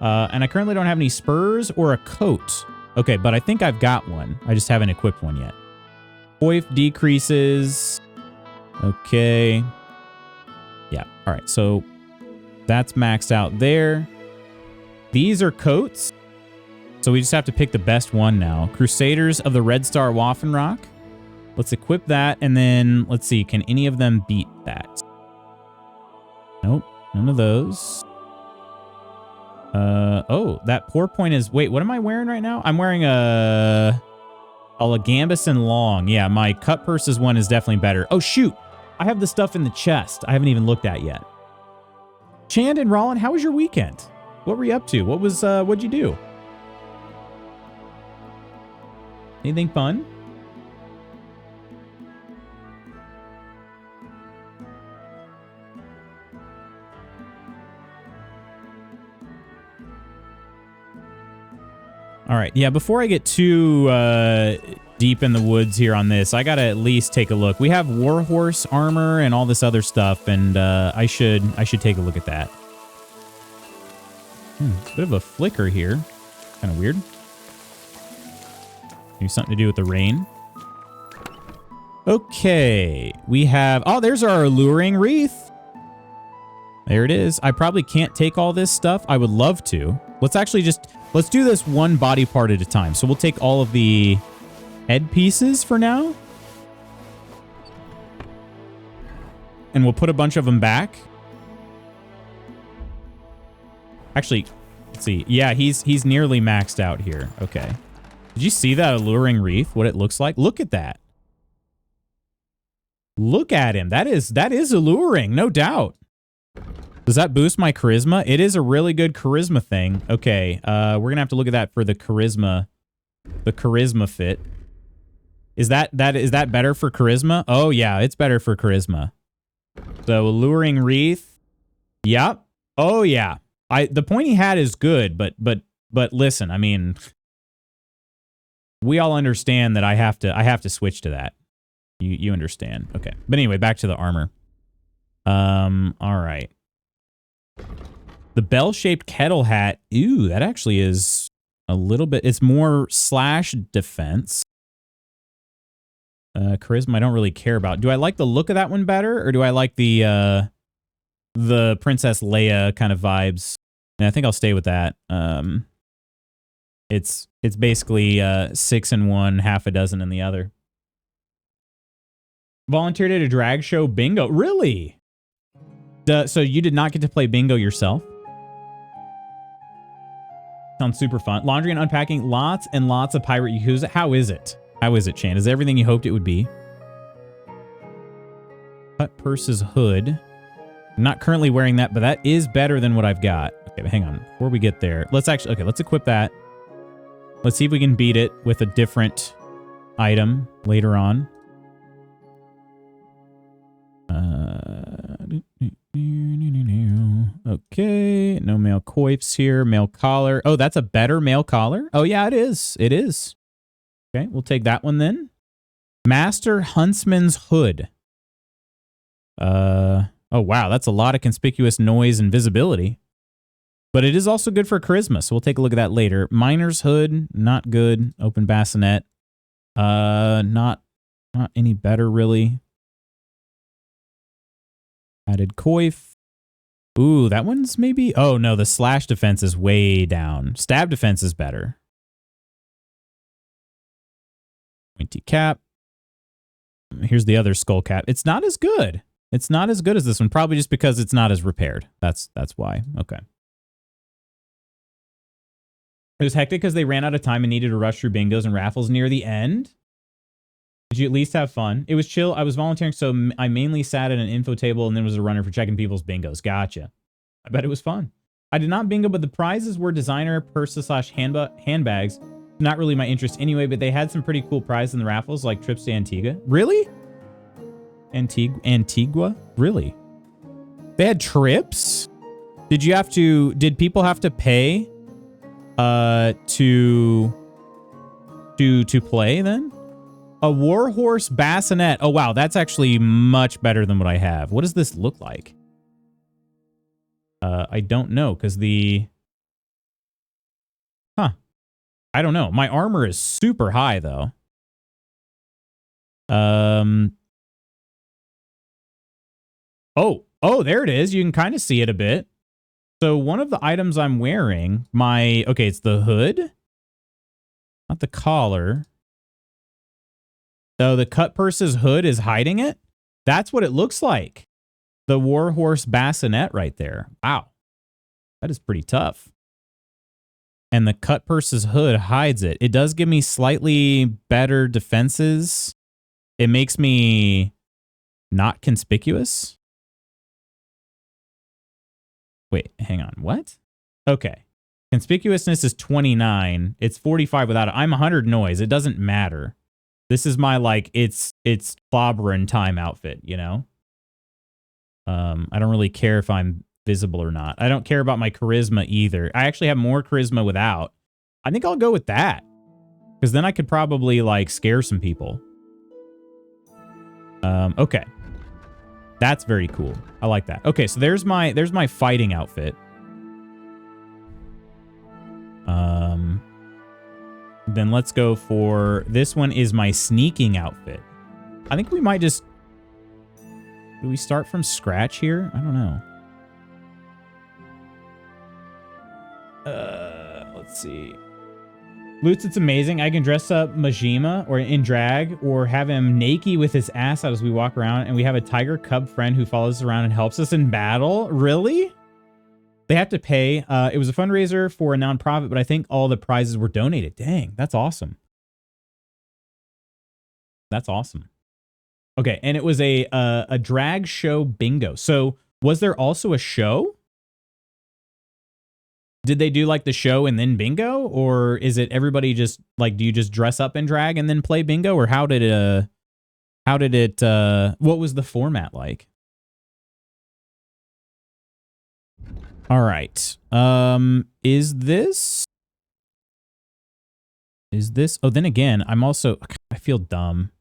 And I currently don't have any spurs or a coat. Okay, but I think I've got one. I just haven't equipped one yet. Coif decreases. Okay. Yeah, all right. So that's maxed out there. These are coats. So we just have to pick the best one now. Crusaders of the Red Star Waffenrock. Let's equip that, and then let's see. Can any of them beat that? Nope, none of those. Oh, that poor point is... Wait, what am I wearing right now? I'm wearing a Legambison Long. Yeah, my cut purses one is definitely better. Oh, shoot. I have the stuff in the chest I haven't even looked at yet. Chand and Rollin, how was your weekend? What were you up to? What'd you do? Anything fun? All right. Yeah, before I get too deep in the woods here on this, I got to at least take a look. We have Warhorse armor and all this other stuff, and I should take a look at that. Bit of a flicker here. Kind of weird. Maybe something to do with the rain. Okay. We have... Oh, there's our alluring wreath. There it is. I probably can't take all this stuff. I would love to. Let's actually just... Let's do this one body part at a time. So we'll take all of the head pieces for now. And we'll put a bunch of them back. Actually, let's see. Yeah, he's nearly maxed out here. Okay. Did you see that alluring wreath? What it looks like? Look at that. Look at him. That is alluring, no doubt. Does that boost my charisma? It is a really good charisma thing. Okay, we're gonna have to look at that for the charisma fit. Is that better for charisma? Oh yeah, it's better for charisma. So alluring wreath. Yep. Oh yeah. The point he had is good, but listen, I mean, we all understand that I have to switch to that. You understand. Okay. But anyway, back to the armor. All right. The bell-shaped kettle hat. Ooh, that actually is a little bit... It's more slash defense. Charisma I don't really care about. Do I like the look of that one better? Or do I like the Princess Leia kind of vibes And I think I'll stay with that. It's basically 6 in one, half a dozen in the other. Volunteered at a drag show bingo. Really? So you did not get to play bingo yourself? Sounds super fun. Laundry and unpacking. Lots and lots of pirate Yakuza. How is it? How is it, Chan? Is it everything you hoped it would be? Cut purse's hood. I'm not currently wearing that, but that is better than what I've got. Okay, but hang on. Before we get there, let's actually... Okay, let's equip that. Let's see if we can beat it with a different item later on. Okay, no male coifs here. Male collar. Oh, that's a better male collar? Oh, yeah, it is. It is. Okay, we'll take that one then. Master Huntsman's Hood. Oh, wow, that's a lot of conspicuous noise and visibility. But it is also good for charisma, so we'll take a look at that later. Miner's Hood, not good. Open bassinet. Not any better, really. Added coif. Ooh, that one's maybe... Oh, no, the slash defense is way down. Stab defense is better. Pointy cap. Here's the other skull cap. It's not as good. It's not as good as this one, probably just because it's not as repaired. That's why. Okay. It was hectic because they ran out of time and needed to rush through bingos and raffles near the end. Did you at least have fun? It was chill. I was volunteering, so I mainly sat at an info table and then was a runner for checking people's bingos. Gotcha. I bet it was fun. I did not bingo, but the prizes were designer purses / handbags. Not really my interest anyway, but they had some pretty cool prizes in the raffles, like trips to Antigua. Really? Antigua? Really? They had trips? Did people have to pay to play then? A warhorse bassinet. Oh wow, that's actually much better than what I have. What does this look like? I don't know, because I don't know. My armor is super high though. Oh, there it is. You can kind of see it a bit. So one of the items I'm wearing, okay, it's the hood, not the collar. So the cut purse's hood is hiding it. That's what it looks like. The warhorse bassinet right there. Wow. That is pretty tough. And the cut purse's hood hides it. It does give me slightly better defenses. It makes me not conspicuous. Wait, hang on. What? Okay. Conspicuousness is 29. It's 45 without it. I'm 100 noise. It doesn't matter. This is my, like, it's clobbering time outfit, you know? I don't really care if I'm visible or not. I don't care about my charisma either. I actually have more charisma without. I think I'll go with that. Because then I could probably, like, scare some people. Okay. That's very cool. I like that. Okay, so there's my fighting outfit. Then let's go for... This one is my sneaking outfit. I think we might just... Do we start from scratch here? I don't know. Let's see. Lutz, it's amazing. I can dress up Majima or in drag or have him naked with his ass out as we walk around, and we have a tiger cub friend who follows us around and helps us in battle. Really? They have to pay. It was a fundraiser for a nonprofit, but I think all the prizes were donated. Dang, that's awesome. That's awesome. Okay, and it was a drag show bingo. So was there also a show? Did they do like the show and then bingo? Or is it everybody just like, do you just dress up in drag and then play bingo? Or how did it, what was the format like? All right. Is this, oh, then again, I'm also, I feel dumb.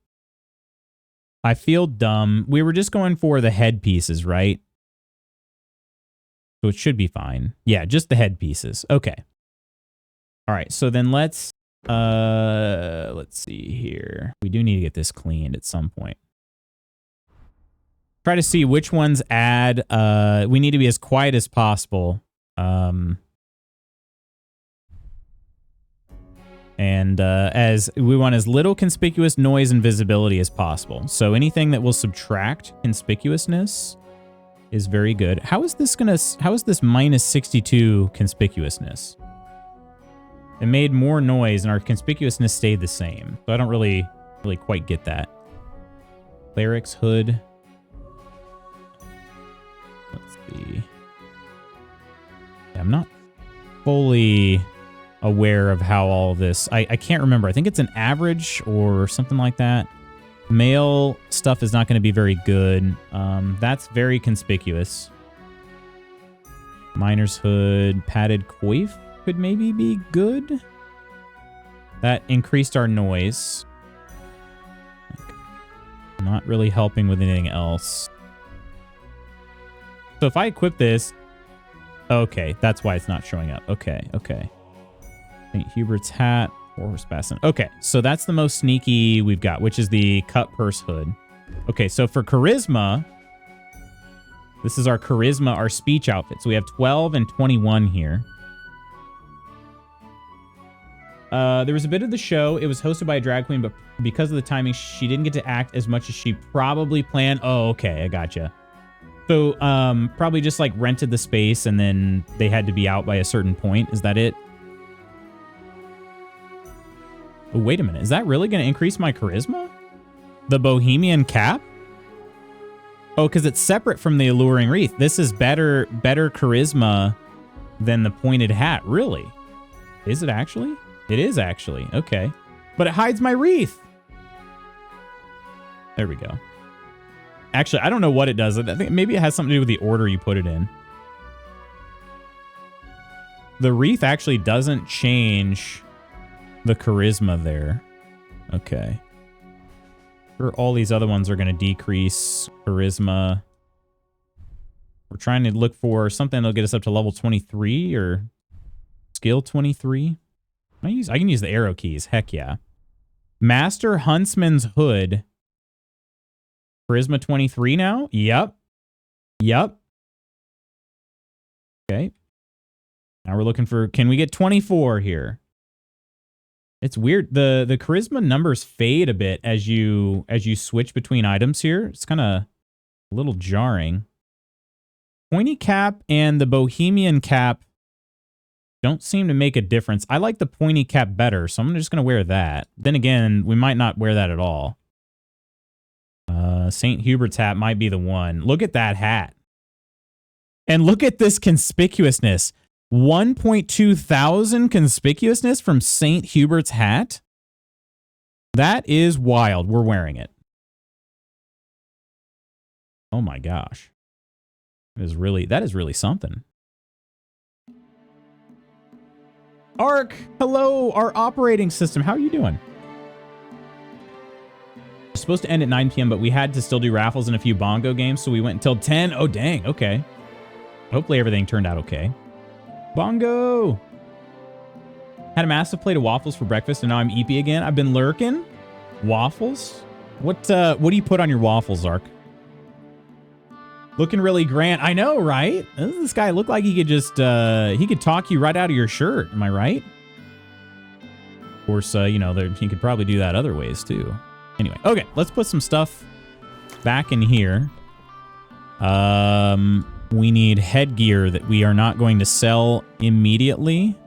We were just going for the headpieces, right? So it should be fine. Yeah, just the headpieces. Okay. All right. So then let's see here. We do need to get this cleaned at some point. Try to see which ones add. We need to be as quiet as possible. And as we want as little conspicuous noise and visibility as possible. So anything that will subtract conspicuousness is very good. How is this minus 62 conspicuousness? It made more noise and our conspicuousness stayed the same. So I don't really quite get that. Cleric's hood. Let's see. I'm not fully aware of how all of this... I can't remember. I think it's an average or something like that. Male stuff is not going to be very good. That's very conspicuous. Miner's hood, padded coif could maybe be good. That increased our noise. Not really helping with anything else. So if I equip this... Okay, that's why it's not showing up. Okay. St. Hubert's hat, 4-horse bassin. Okay, so that's the most sneaky we've got, which is the cut purse hood. Okay, so for charisma, this is our charisma, our speech outfit. So we have 12 and 21 here. There was a bit of the show. It was hosted by a drag queen, but because of the timing, she didn't get to act as much as she probably planned. Oh, okay, I gotcha. So probably just like rented the space and then they had to be out by a certain point. Is that it? Oh, wait a minute. Is that really going to increase my charisma? The Bohemian cap? Oh, because it's separate from the alluring wreath. This is better charisma than the pointed hat. Really? Is it actually? It is actually. Okay. But it hides my wreath. There we go. Actually, I don't know what it does. I think maybe it has something to do with the order you put it in. The wreath actually doesn't change the charisma there. Okay. Sure, all these other ones are going to decrease charisma. We're trying to look for something that'll get us up to level 23 or skill 23. I can use the arrow keys. Heck yeah. Master Huntsman's hood. Charisma 23 now? Yep. Okay. Now we're looking for... Can we get 24 here? It's weird. The charisma numbers fade a bit as you switch between items here. It's kind of a little jarring. Pointy cap and the Bohemian cap don't seem to make a difference. I like the pointy cap better, so I'm just going to wear that. Then again, we might not wear that at all. St. Hubert's hat might be the one. Look at that hat. And look at this conspicuousness. 1.2 thousand conspicuousness from St. Hubert's hat. That is wild. We're wearing it. Oh my gosh. That is really something. Ark, hello, our operating system. How are you doing? We're supposed to end at 9 p.m., but we had to still do raffles and a few bongo games, so we went until 10. Oh, dang. Okay. Hopefully everything turned out okay. Bongo! Had a massive plate of waffles for breakfast, and now I'm eepy again. I've been lurking. Waffles? What do you put on your waffles, Ark? Looking really grand. I know, right? Doesn't this guy look like he could just, he could talk you right out of your shirt. Am I right? Of course, you know, he could probably do that other ways, too. Anyway, okay, let's put some stuff back in here. We need headgear that we are not going to sell immediately.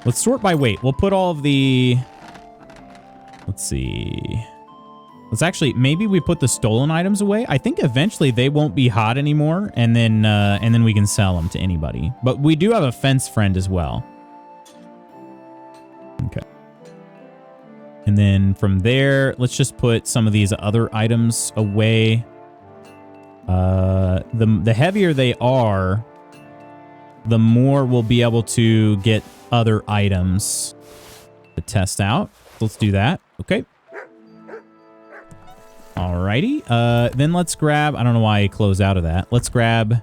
Let's sort by weight. We'll put all of the... Let's see. Let's actually... Maybe we put the stolen items away. I think eventually they won't be hot anymore, and then we can sell them to anybody. But we do have a fence friend as well. Okay. And then from there, let's just put some of these other items away. The heavier they are, the more we'll be able to get other items to test out. Let's do that. Okay. Alrighty. Then let's grab... I don't know why I closed out of that. Let's grab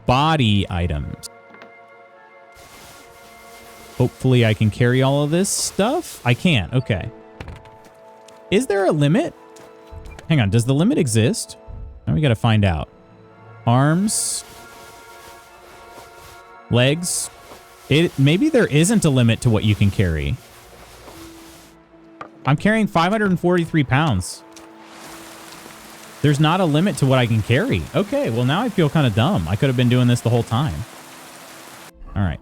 body items. Hopefully I can carry all of this stuff. I can. Okay. Is there a limit? Hang on. Does the limit exist? Now we got to find out. Arms. Legs. Maybe there isn't a limit to what you can carry. I'm carrying 543 pounds. There's not a limit to what I can carry. Okay, well now I feel kind of dumb. I could have been doing this the whole time. All right.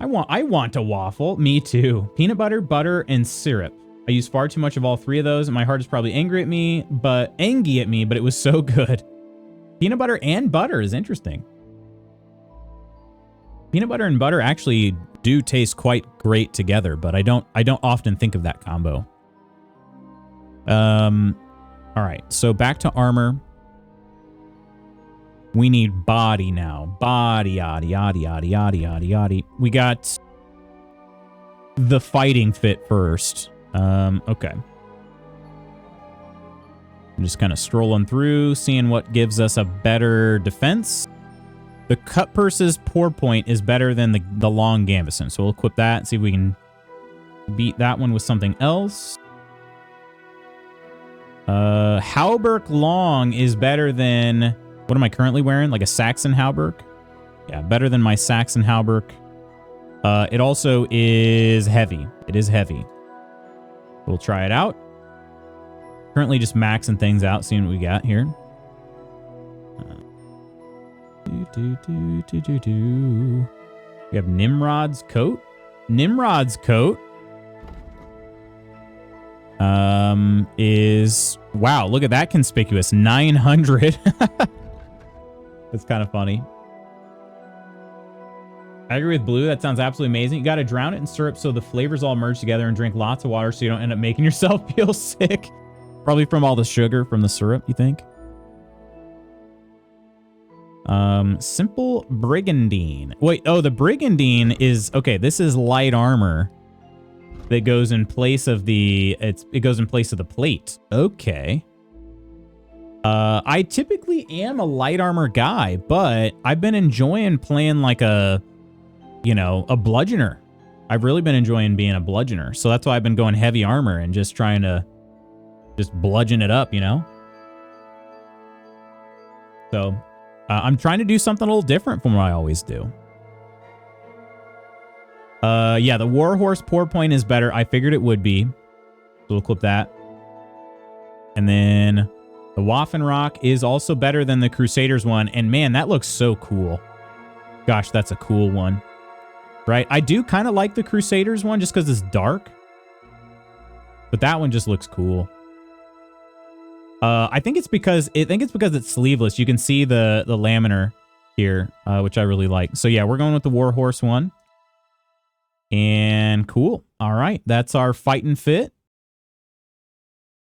I want a waffle. Me too. Peanut butter, butter, and syrup. I use far too much of all three of those, and my heart is probably angry at me, but it was so good. Peanut butter and butter is interesting. Peanut butter and butter actually do taste quite great together, but I don't often think of that combo. All right, so back to armor. We need body now. Body, yaddy, yaddy, yaddy, yaddy, yaddy, yaddy. We got the fighting fit first. Okay. I'm just kind of strolling through, seeing what gives us a better defense. The cut purse's pour point is better than the long gambeson, so we'll equip that and see if we can beat that one with something else. Hauberk long is better than... What am I currently wearing? Like a Saxon Hauberk? Yeah, better than my Saxon Hauberk. It also is heavy. It is heavy. We'll try it out. Currently just maxing things out, seeing what we got here. We have Nimrod's coat. Nimrod's coat is... Wow, look at that conspicuous. 900. That's kind of funny. I agree with Blue. That sounds absolutely amazing. You got to drown it in syrup so the flavors all merge together and drink lots of water so you don't end up making yourself feel sick. Probably from all the sugar from the syrup, you think? Simple Brigandine. Wait, oh, the Brigandine is... Okay, this is light armor that goes in place of the... It goes in place of the plate. Okay. I typically am a light armor guy, but I've been enjoying playing like a, you know, a bludgeoner. I've really been enjoying being a bludgeoner. So that's why I've been going heavy armor and just trying to just bludgeon it up, you know? So I'm trying to do something a little different from what I always do. Yeah, the Warhorse pour point is better. I figured it would be. So we'll clip that. And then... The Waffenrock is also better than the Crusaders one. And man, that looks so cool. Gosh, that's a cool one. Right? I do kind of like the Crusaders one just because it's dark. But that one just looks cool. I think it's because it's sleeveless. You can see the laminar here, which I really like. So yeah, we're going with the Warhorse one. And cool. All right, that's our fighting fit.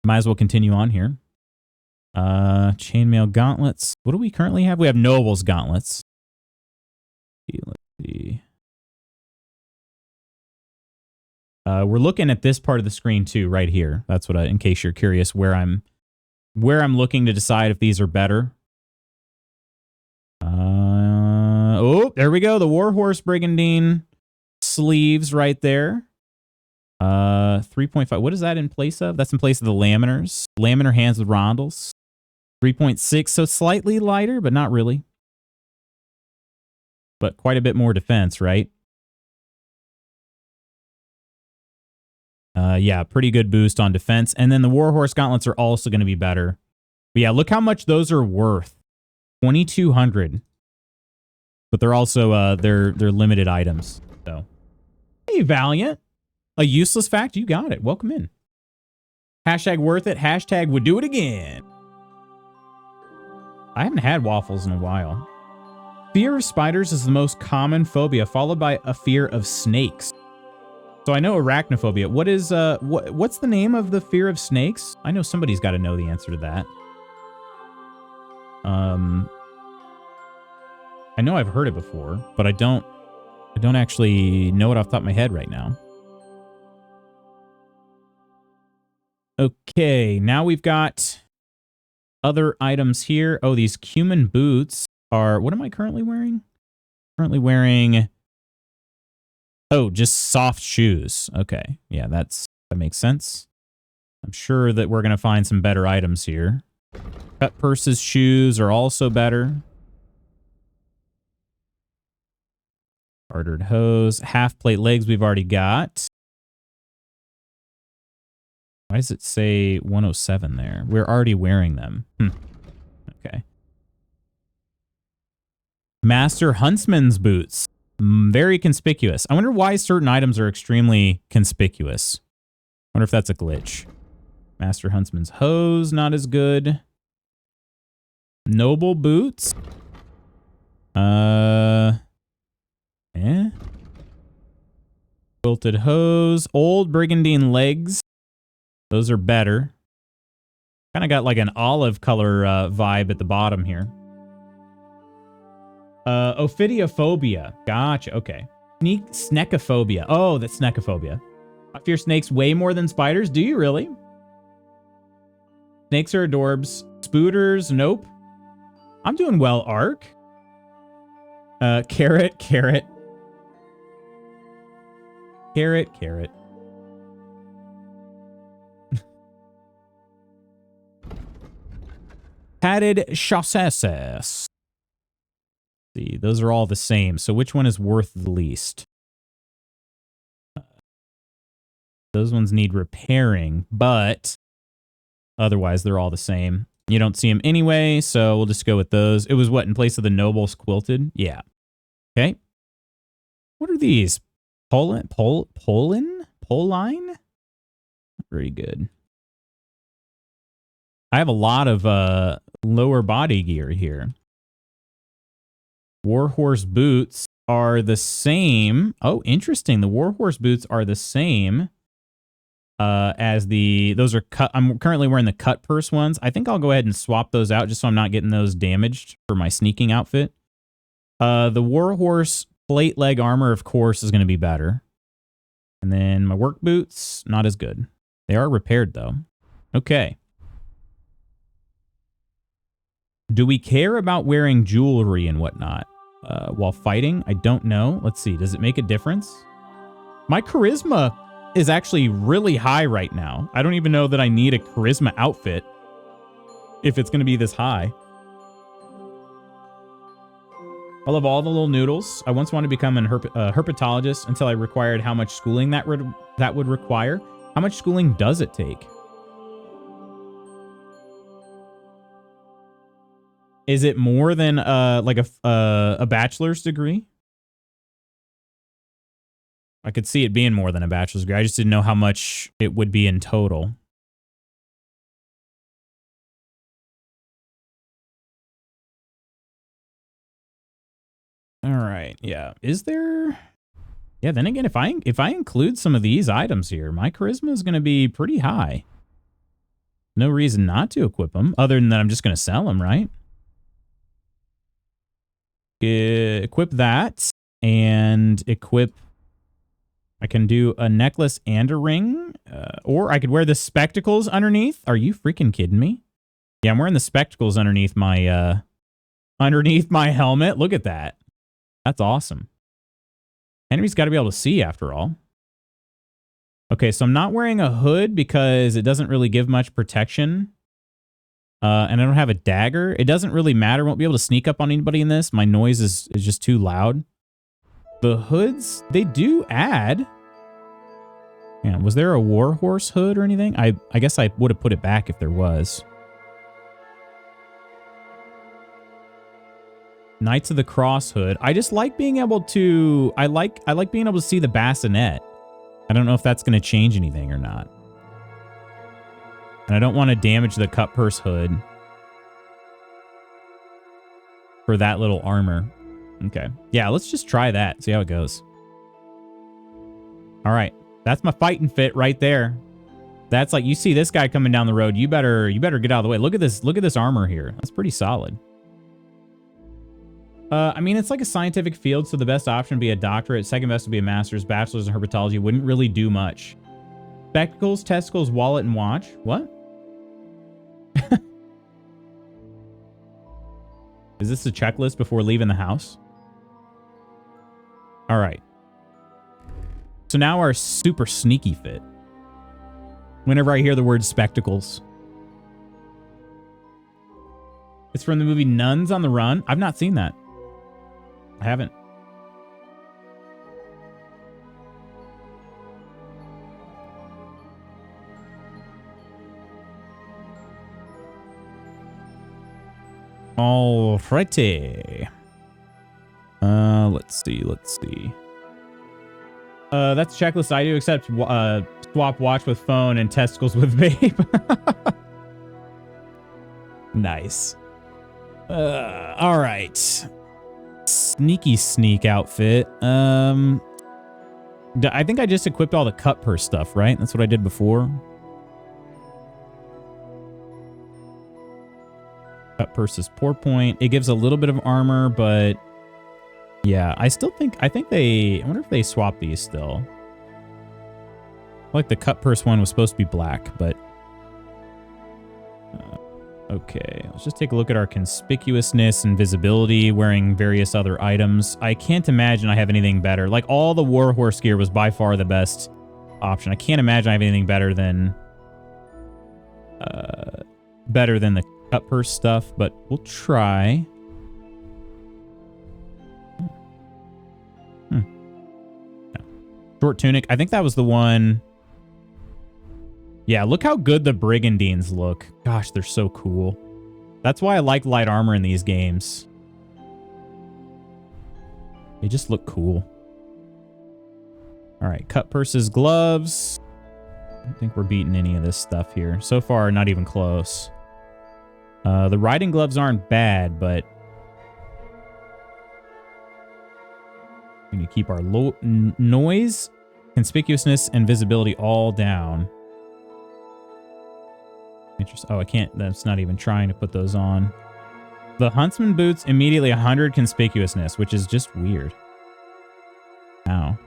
Might as well continue on here. Chainmail gauntlets. What do we currently have? We have Noble's gauntlets. Let's see. We're looking at this part of the screen too, right here. That's what in case you're curious where I'm looking to decide if these are better. Oh, there we go. The Warhorse Brigandine sleeves right there. 3.5. What is that in place of? That's in place of the laminars. Laminar hands with rondels. 3.6, so slightly lighter, but not really. But quite a bit more defense, right? Yeah, pretty good boost on defense. And then the Warhorse gauntlets are also going to be better. But yeah, look how much those are worth. 2,200. But they're also they're limited items. So, hey, Valiant. A useless fact, you got it. Welcome in. Hashtag worth it. Hashtag would do it again. I haven't had waffles in a while. Fear of spiders is the most common phobia, followed by a fear of snakes. So I know arachnophobia. What is what's the name of the fear of snakes? I know somebody's got to know the answer to that. I know I've heard it before, but I don't actually know it off the top of my head right now. Okay, now we've got other items here. Oh, these cumin boots are... What am I currently wearing? Currently wearing... Oh, just soft shoes. Okay, yeah, that makes sense. I'm sure that we're going to find some better items here. Cut Purse's shoes are also better. Gartered hose. Half plate legs we've already got. Why does it say 107 there? We're already wearing them. Okay. Master Huntsman's boots. Very conspicuous. I wonder why certain items are extremely conspicuous. I wonder if that's a glitch. Master Huntsman's hose, not as good. Noble boots. Quilted hose. Old Brigandine legs. Those are better. Kind of got like an olive color vibe at the bottom here. Ophidiophobia. Gotcha. Okay. Snechophobia. Oh, that's snechophobia. I fear snakes way more than spiders. Do you really? Snakes are adorbs. Spooters. Nope. I'm doing well, Ark. Carrot. Carrot. Carrot. Carrot. Padded chaussees. See, those are all the same. So which one is worth the least? Those ones need repairing, but otherwise they're all the same. You don't see them anyway, so we'll just go with those. It was what, in place of the Noble's quilted? Yeah. Okay. What are these? Poline? Very good. I have a lot of lower body gear here. Warhorse boots are the same. Oh, interesting. The Warhorse boots are the same as those are cut. I'm currently wearing the cut purse ones. I think I'll go ahead and swap those out just so I'm not getting those damaged for my sneaking outfit. The Warhorse plate leg armor, of course, is going to be better. And then my work boots, not as good. They are repaired, though. Okay. Do we care about wearing jewelry and whatnot while fighting? I don't know. Let's see. Does it make a difference? My charisma is actually really high right now. I don't even know that I need a charisma outfit if it's going to be this high. I love all the little noodles. I once wanted to become a herpetologist until I required how much schooling that would require. How much schooling does it take? Is it more than like a bachelor's degree? I could see it being more than a bachelor's degree. I just didn't know how much it would be in total. All right. Yeah. Is there? Yeah. Then again, if I include some of these items here, my charisma is going to be pretty high. No reason not to equip them, other than that I'm just going to sell them, right? Equip that and equip. I can do a necklace and a ring, or I could wear the spectacles underneath. Are you freaking kidding me? Yeah, I'm wearing the spectacles underneath my helmet. Look at that. That's awesome. Henry's got to be able to see after all. Okay, so I'm not wearing a hood because it doesn't really give much protection. And I don't have a dagger. It doesn't really matter. I won't be able to sneak up on anybody in this. My noise is just too loud. The hoods, they do add. Yeah, was there a Warhorse hood or anything? I guess I would have put it back if there was. Knights of the Cross hood. I just like being able to... I like being able to see the bassinet. I don't know if that's going to change anything or not. And I don't want to damage the cut purse hood for that little armor. Okay. Yeah, let's just try that. See how it goes. All right. That's my fighting fit right there. That's like, you see this guy coming down the road. You better get out of the way. Look at this. Look at this armor here. That's pretty solid. I mean, it's like a scientific field, so the best option would be a doctorate. Second best would be a master's. Bachelor's in herpetology wouldn't really do much. Spectacles, testicles, wallet, and watch. What? Is this a checklist before leaving the house? All right. So now our super sneaky fit. Whenever I hear the word spectacles. It's from the movie Nuns on the Run. I've not seen that. I haven't. Alrighty. Let's see. That's a checklist I do, except swap watch with phone and testicles with vape. Nice. All right. Sneaky sneak outfit. I think I just equipped all the cut purse stuff, right? That's what I did before. Cut purse is poor point. It gives a little bit of armor, but yeah, I think I wonder if they swap these still. Like the cut purse one was supposed to be black, but okay, let's just take a look at our conspicuousness and visibility, wearing various other items. I can't imagine I have anything better. Like, all the Warhorse gear was by far the best option. I can't imagine I have anything better than the cut purse stuff, but we'll try. No. Short tunic. I think that was the one. Yeah, look how good the Brigandines look. Gosh, they're so cool. That's why I like light armor in these games. They just look cool. All right, cut purses, gloves. I don't think we're beating any of this stuff here. So far, not even close. The riding gloves aren't bad, but we need to keep our noise, conspicuousness, and visibility all down. Interesting. Oh, I can't. That's not even trying to put those on. The Huntsman boots, immediately 100 conspicuousness, which is just weird. Ow.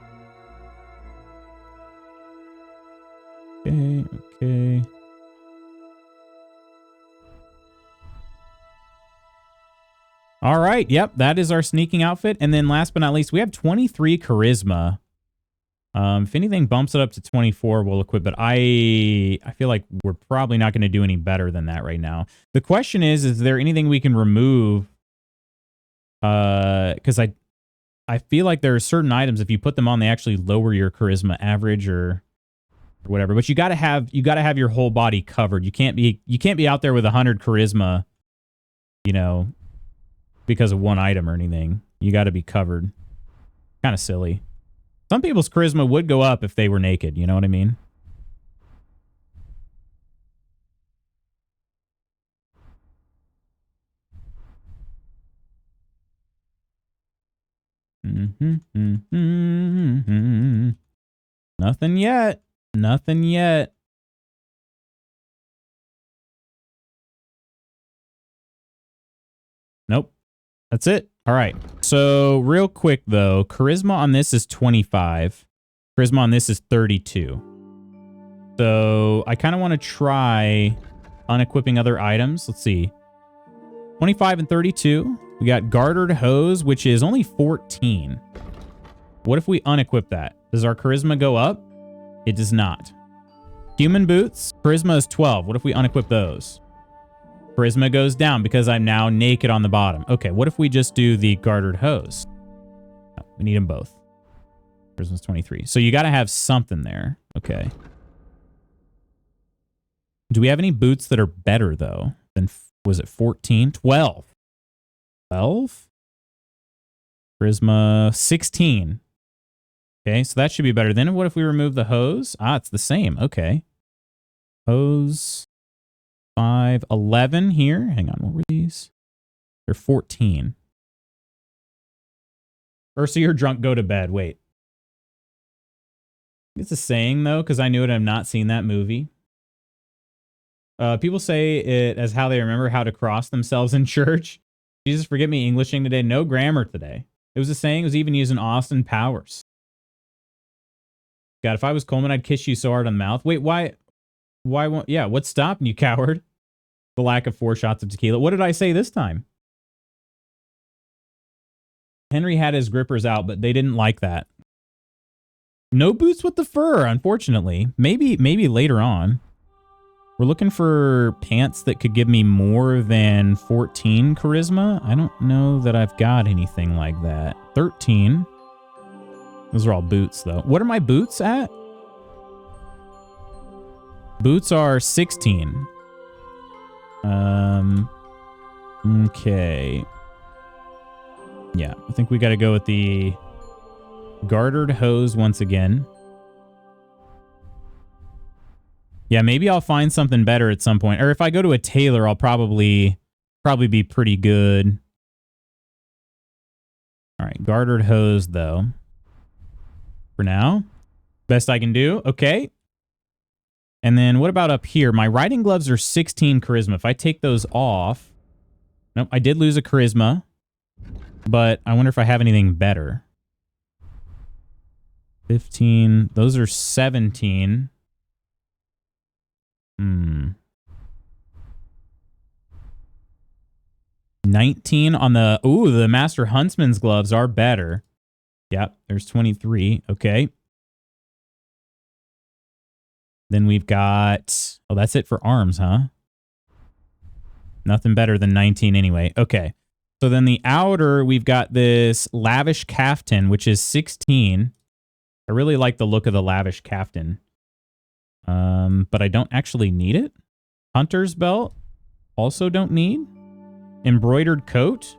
Okay. All right. Yep, that is our sneaking outfit. And then last but not least, we have 23 charisma. If anything bumps it up to 24, we'll equip it. I feel like we're probably not going to do any better than that right now. The question is there anything we can remove? Because I feel like there are certain items, if you put them on, they actually lower your charisma average or whatever. But you gotta have your whole body covered. You can't be out there with 100 charisma, you know, because of one item or anything. You got to be covered. Kind of silly. Some people's charisma would go up if they were naked. You know what I mean? Nothing yet. Nothing yet. Nope. That's it. All right. So real quick, though, charisma on this is 25. Charisma on this is 32. So I kind of want to try unequipping other items. Let's see. 25 and 32. We got gartered hose, which is only 14. What if we unequip that? Does our charisma go up? It does not. Human boots. Charisma is 12. What if we unequip those? Charisma goes down because I'm now naked on the bottom. Okay, what if we just do the gartered hose? No, we need them both. Charisma's 23. So you got to have something there. Okay. Do we have any boots that are better, though, than, was it 14? 12. 12? Charisma 16. Okay, so that should be better. Then what if we remove the hose? Ah, it's the same. Okay. Hose 5, 11 here. Hang on, what were these? They're 14. Ursa, you're drunk, go to bed. Wait. It's a saying, though, because I knew it. I've not seen that movie. People say it as how they remember how to cross themselves in church. Jesus, forget me Englishing today. No grammar today. It was a saying. It was even used in Austin Powers. God, if I was Coleman, I'd kiss you so hard on the mouth. Wait, why won't... Yeah, what's stopping you, coward? The lack of 4 shots of tequila. What did I say this time? Henry had his grippers out, but they didn't like that. No boots with the fur, unfortunately. Maybe later on. We're looking for pants that could give me more than 14 charisma. I don't know that I've got anything like that. 13. Those are all boots, though. What are my boots at? Boots are 16. Okay. Yeah, I think we got to go with the gartered hose once again. Yeah, maybe I'll find something better at some point. Or if I go to a tailor, I'll probably be pretty good. All right, gartered hose, though. For now. Best I can do. Okay. And then what about up here? My riding gloves are 16 charisma. If I take those off... Nope, I did lose a charisma. But I wonder if I have anything better. 15. Those are 17. 19 on the... Ooh, the Master Huntsman's gloves are better. Yep, there's 23. Okay. Then we've got... Oh, that's it for arms, huh? Nothing better than 19 anyway. Okay. So then the outer, we've got this lavish caftan, which is 16. I really like the look of the lavish caftan. But I don't actually need it. Hunter's belt, also don't need. Embroidered coat,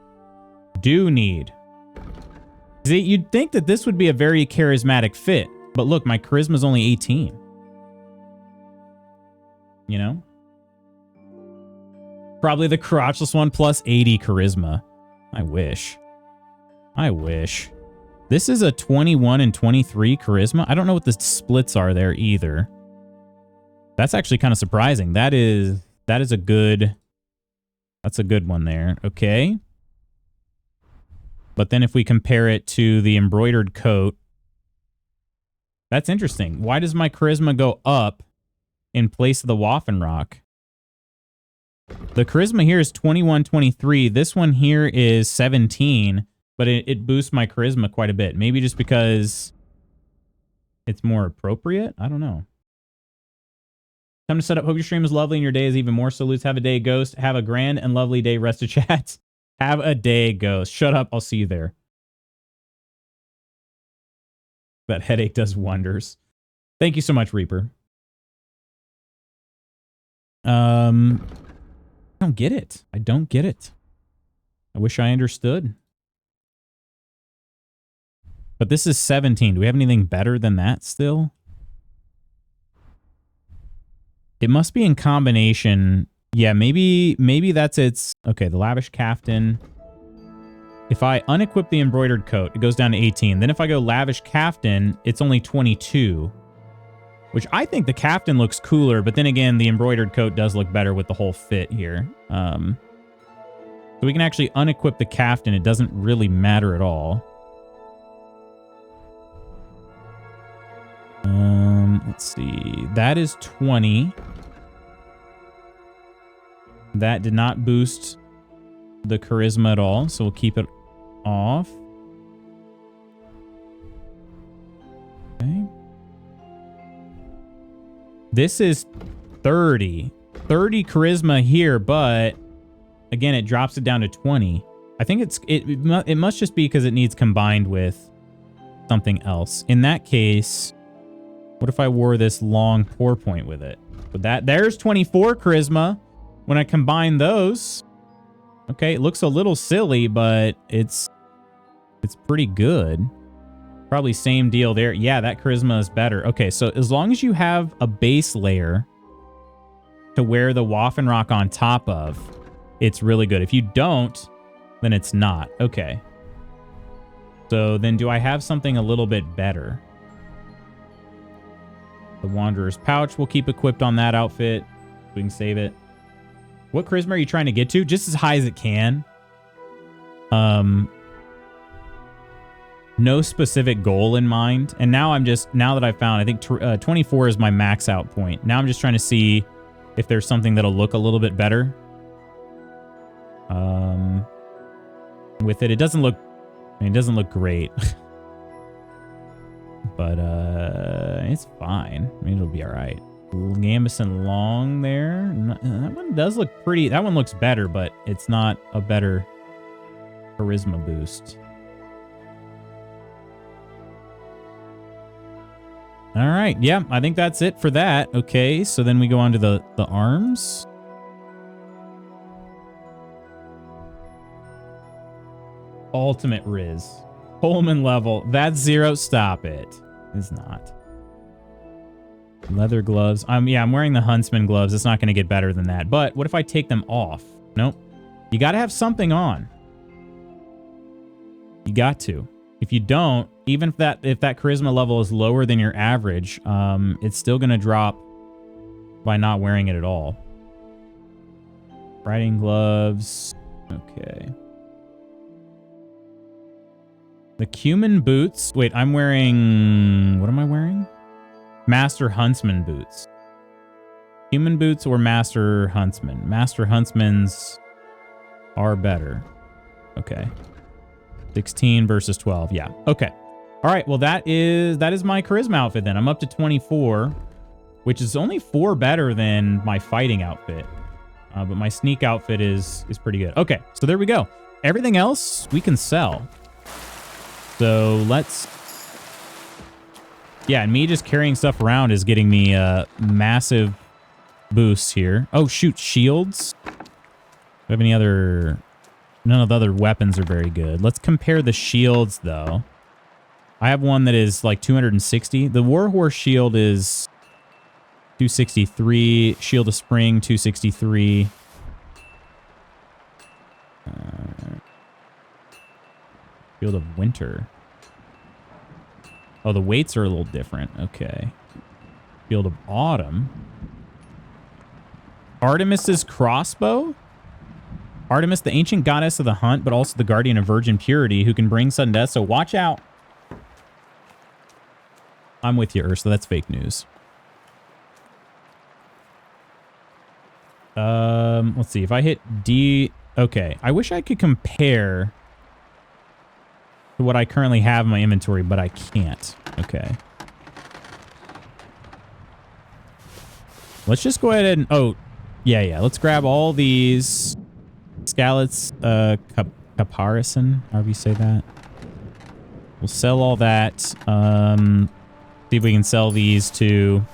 do need. See, you'd think that this would be a very charismatic fit, but look, my charisma's only 18. You know? Probably the crotchless one plus 80 charisma. I wish. I wish. This is a 21 and 23 charisma. I don't know what the splits are there either. That's actually kind of surprising. That is a good... That's a good one there. Okay. But then if we compare it to the embroidered coat, that's interesting. Why does my charisma go up in place of the Waffenrock? The charisma here is 21, 23. This one here is 17, but it boosts my charisma quite a bit. Maybe just because it's more appropriate? I don't know. Time to set up. Hope your stream is lovely and your day is even more. Salutes. Have a day, Ghost. Have a grand and lovely day, rest of chat. Have a day, Ghost. Shut up. I'll see you there. That headache does wonders. Thank you so much, Reaper. I don't get it. I don't get it. I wish I understood. But this is 17. Do we have anything better than that still? It must be in combination. Yeah, maybe that's its... Okay, the lavish caftan. If I unequip the embroidered coat, it goes down to 18. Then if I go lavish caftan, it's only 22. Which I think the caftan looks cooler, but then again, the embroidered coat does look better with the whole fit here. So we can actually unequip the caftan. It doesn't really matter at all. Let's see. That is 20. That did not boost the charisma at all, so we'll keep it off. Okay. This is 30. 30 charisma here, but again, it drops it down to 20. I think it must just be because it needs combined with something else. In that case, what if I wore this long pour point with it? Would that... There's 24 charisma when I combine those. Okay, it looks a little silly, but it's pretty good. Probably same deal there. Yeah, that charisma is better. Okay, so as long as you have a base layer to wear the Waffenrock on top of, it's really good. If you don't, then it's not. Okay. So then do I have something a little bit better? The Wanderer's Pouch we'll keep equipped on that outfit. We can save it. What charisma are you trying to get to? Just as high as it can. No specific goal in mind. And now now that I found, I think 24 is my max out point. Now I'm just trying to see if there's something that'll look a little bit better. With it doesn't look, I mean, it doesn't look great. But it's fine. I mean, it'll be all right. Gambison Long there. That one does look pretty. That one looks better, but it's not a better charisma boost. All right. Yeah, I think that's it for that. Okay, so then we go on to the arms. Ultimate Riz. Coleman level. That's 0. Stop it. It's not. Leather gloves. Yeah, I'm wearing the Huntsman gloves. It's not going to get better than that. But what if I take them off? Nope. You got to have something on. You got to. If you don't, even if that charisma level is lower than your average, it's still going to drop by not wearing it at all. Riding gloves. Okay. The cumin boots. Wait, I'm wearing... What am I wearing? Master Huntsman boots. Cumin boots or Master Huntsman? Master Huntsman's are better. Okay. 16 versus 12. Yeah. Okay. All right. Well, that is my charisma outfit then. I'm up to 24, which is only 4 better than my fighting outfit. But my sneak outfit is pretty good. Okay. So there we go. Everything else we can sell. So let's... Yeah, and me just carrying stuff around is getting me massive boosts here. Oh, shoot. Shields. Do we have any other... None of the other weapons are very good. Let's compare the shields, though. I have one that is like 260. The Warhorse shield is 263. Shield of Spring, 263. Shield of Winter. Oh, the weights are a little different. Okay. Shield of Autumn. Artemis's crossbow? Artemis, the ancient goddess of the hunt, but also the guardian of virgin purity, who can bring sudden death, so watch out. I'm with you, Ursula. That's fake news. Let's see. If I hit D... Okay. I wish I could compare to what I currently have in my inventory, but I can't. Okay. Let's just go ahead and... Oh, yeah. Let's grab all these... Scallots, caparison, however you say that. We'll sell all that. See if we can sell these too.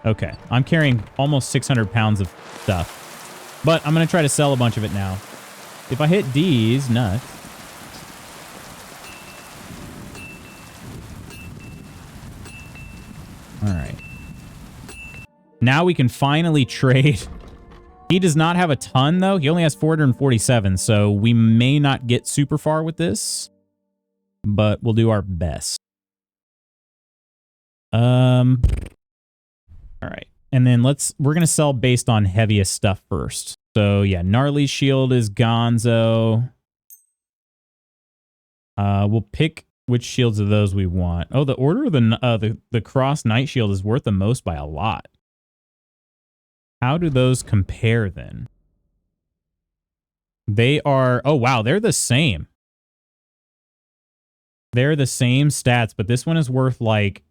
Okay, I'm carrying almost 600 pounds of stuff. But I'm going to try to sell a bunch of it now. If I hit D's, nuts. Alright. Now we can finally trade... He does not have a ton, though. He only has 447, so we may not get super far with this. But we'll do our best. All right. And then we're going to sell based on heaviest stuff first. So, yeah, Gnarly Shield is gonzo. We'll pick which shields of those we want. Oh, the Order of the Cross Knight Shield is worth the most by a lot. How do those compare then? They are... Oh, wow. They're the same. They're the same stats, but this one is worth, like,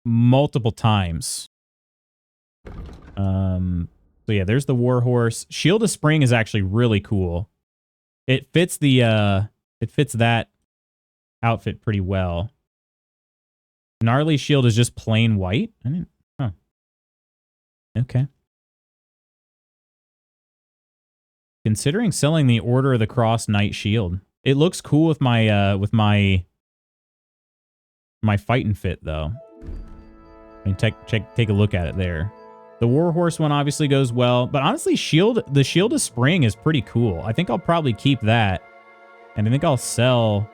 multiple times. So, yeah, there's the Warhorse. Shield of Spring is actually really cool. It fits the... It fits that outfit pretty well. Gnarly Shield is just plain white? I didn't... Oh. Okay. Considering selling the Order of the Cross Knight Shield. It looks cool with my fighting fit though. I mean, take a look at it there. The Warhorse one obviously goes well, but honestly, the Shield of Spring is pretty cool. I think I'll probably keep that, and I think I'll sell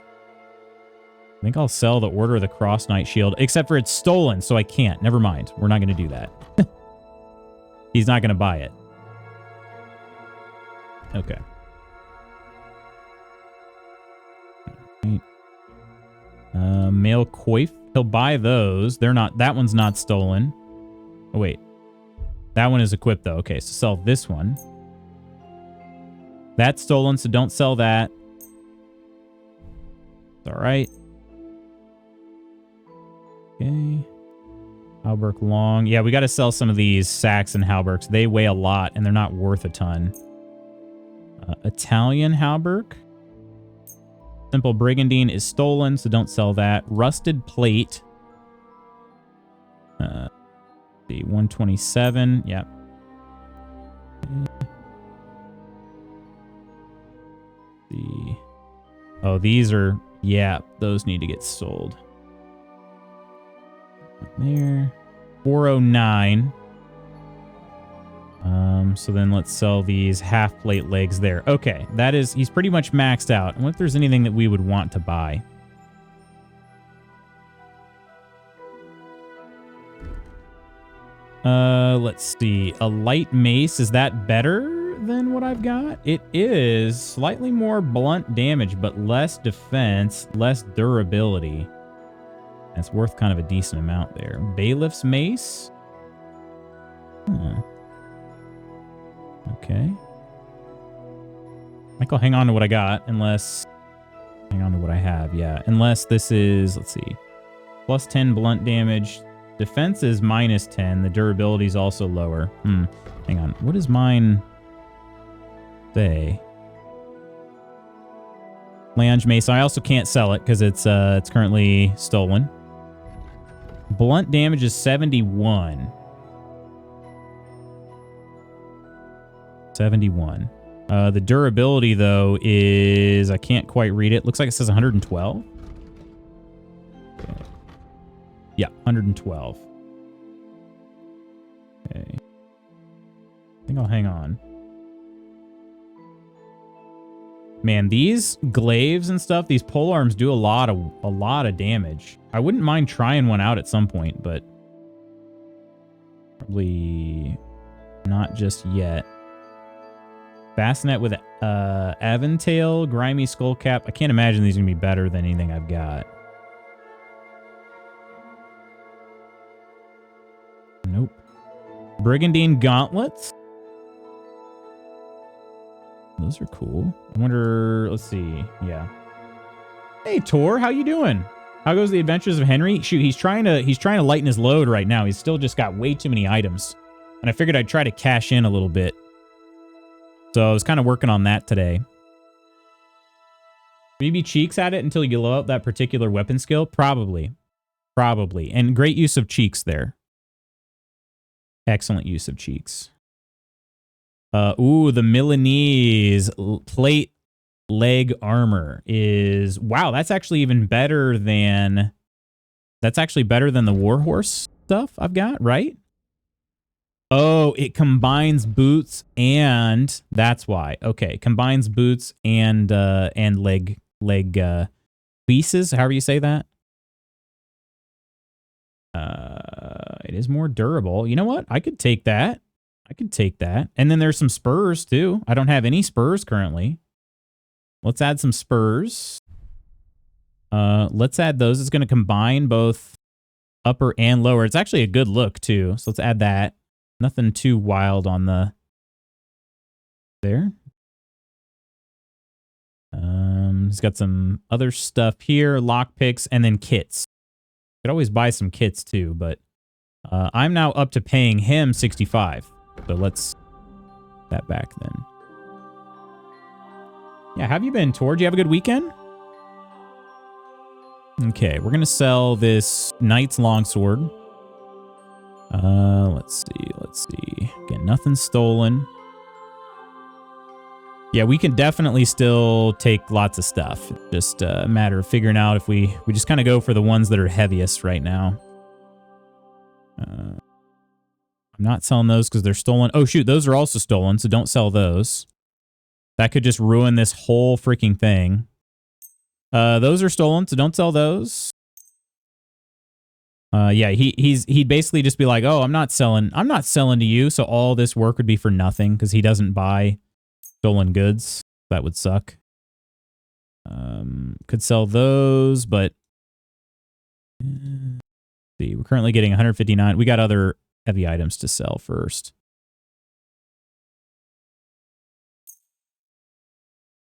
the Order of the Cross Knight Shield, except for it's stolen, so I can't. Never mind. We're not going to do that. He's not going to buy it. Okay. Male coif. He'll buy those. They're not... That one's not stolen. Oh, wait. That one is equipped, though. Okay, so sell this one. That's stolen, so don't sell that. It's all right. Okay. Halberg long. Yeah, we got to sell some of these Saxon Halbergs. They weigh a lot, and they're not worth a ton. Italian Halberg. Simple Brigandine is stolen, so don't sell that. Rusted Plate. The 127. Yep. The Oh, these are... Yeah, those need to get sold. There. 409. So then let's sell these half plate legs there. Okay, that is... He's pretty much maxed out. I wonder if there's anything that we would want to buy. Let's see. A light mace, is that better than what I've got? It is slightly more blunt damage, but less defense, less durability. That's worth kind of a decent amount there. Bailiff's mace. Huh. Okay. I think I'll hang on to what I got, unless... Hang on to what I have, yeah. Unless this is, let's see. Plus 10 blunt damage. Defense is minus 10. The durability is also lower. Hang on. What does mine say? Lounge mace. I also can't sell it because it's currently stolen. Blunt damage is 71. 71. The durability, though, is... I can't quite read it. Looks like it says 112. Okay. Yeah, 112. Okay. I think I'll hang on. Man, these glaives and stuff, these polearms do a lot of damage. I wouldn't mind trying one out at some point, but probably not just yet. Bassinet with Aventail, Grimy Skullcap. I can't imagine these are going to be better than anything I've got. Nope. Brigandine Gauntlets. Those are cool. I wonder, let's see. Yeah. Hey, Tor, how you doing? How goes the Adventures of Henry? Shoot, he's trying to lighten his load right now. He's still just got way too many items. And I figured I'd try to cash in a little bit. So I was kind of working on that today. Maybe cheeks at it until you low up that particular weapon skill? Probably. Probably. And great use of cheeks there. Excellent use of cheeks. Ooh, the Milanese plate leg armor is... Wow, that's actually even better than... That's actually better than the Warhorse stuff I've got, right? Oh, it combines boots and... That's why. Okay, combines boots and leg pieces, however you say that. It is more durable. You know what? I could take that. I could take that. And then there's some spurs, too. I don't have any spurs currently. Let's add some spurs. Let's add those. It's going to combine both upper and lower. It's actually a good look, too. So let's add that. Nothing too wild on the... There. He's got some other stuff here. Lockpicks and then kits. Could always buy some kits, too, but... I'm now up to paying him 65. So let's that back then. Yeah, have you been, Tor? Did you have a good weekend? Okay, we're gonna sell this Knight's Longsword. Let's see. Again, nothing stolen. Yeah, we can definitely still take lots of stuff. It's just a matter of figuring out if we just kind of go for the ones that are heaviest right now. I'm not selling those because they're stolen. Oh, shoot. Those are also stolen, so don't sell those. That could just ruin this whole freaking thing. Those are stolen, so don't sell those. Yeah, he'd basically just be like, oh, I'm not selling to you, so all this work would be for nothing because he doesn't buy stolen goods. That would suck. Could sell those, but... see, we're currently getting 159. We got other heavy items to sell first.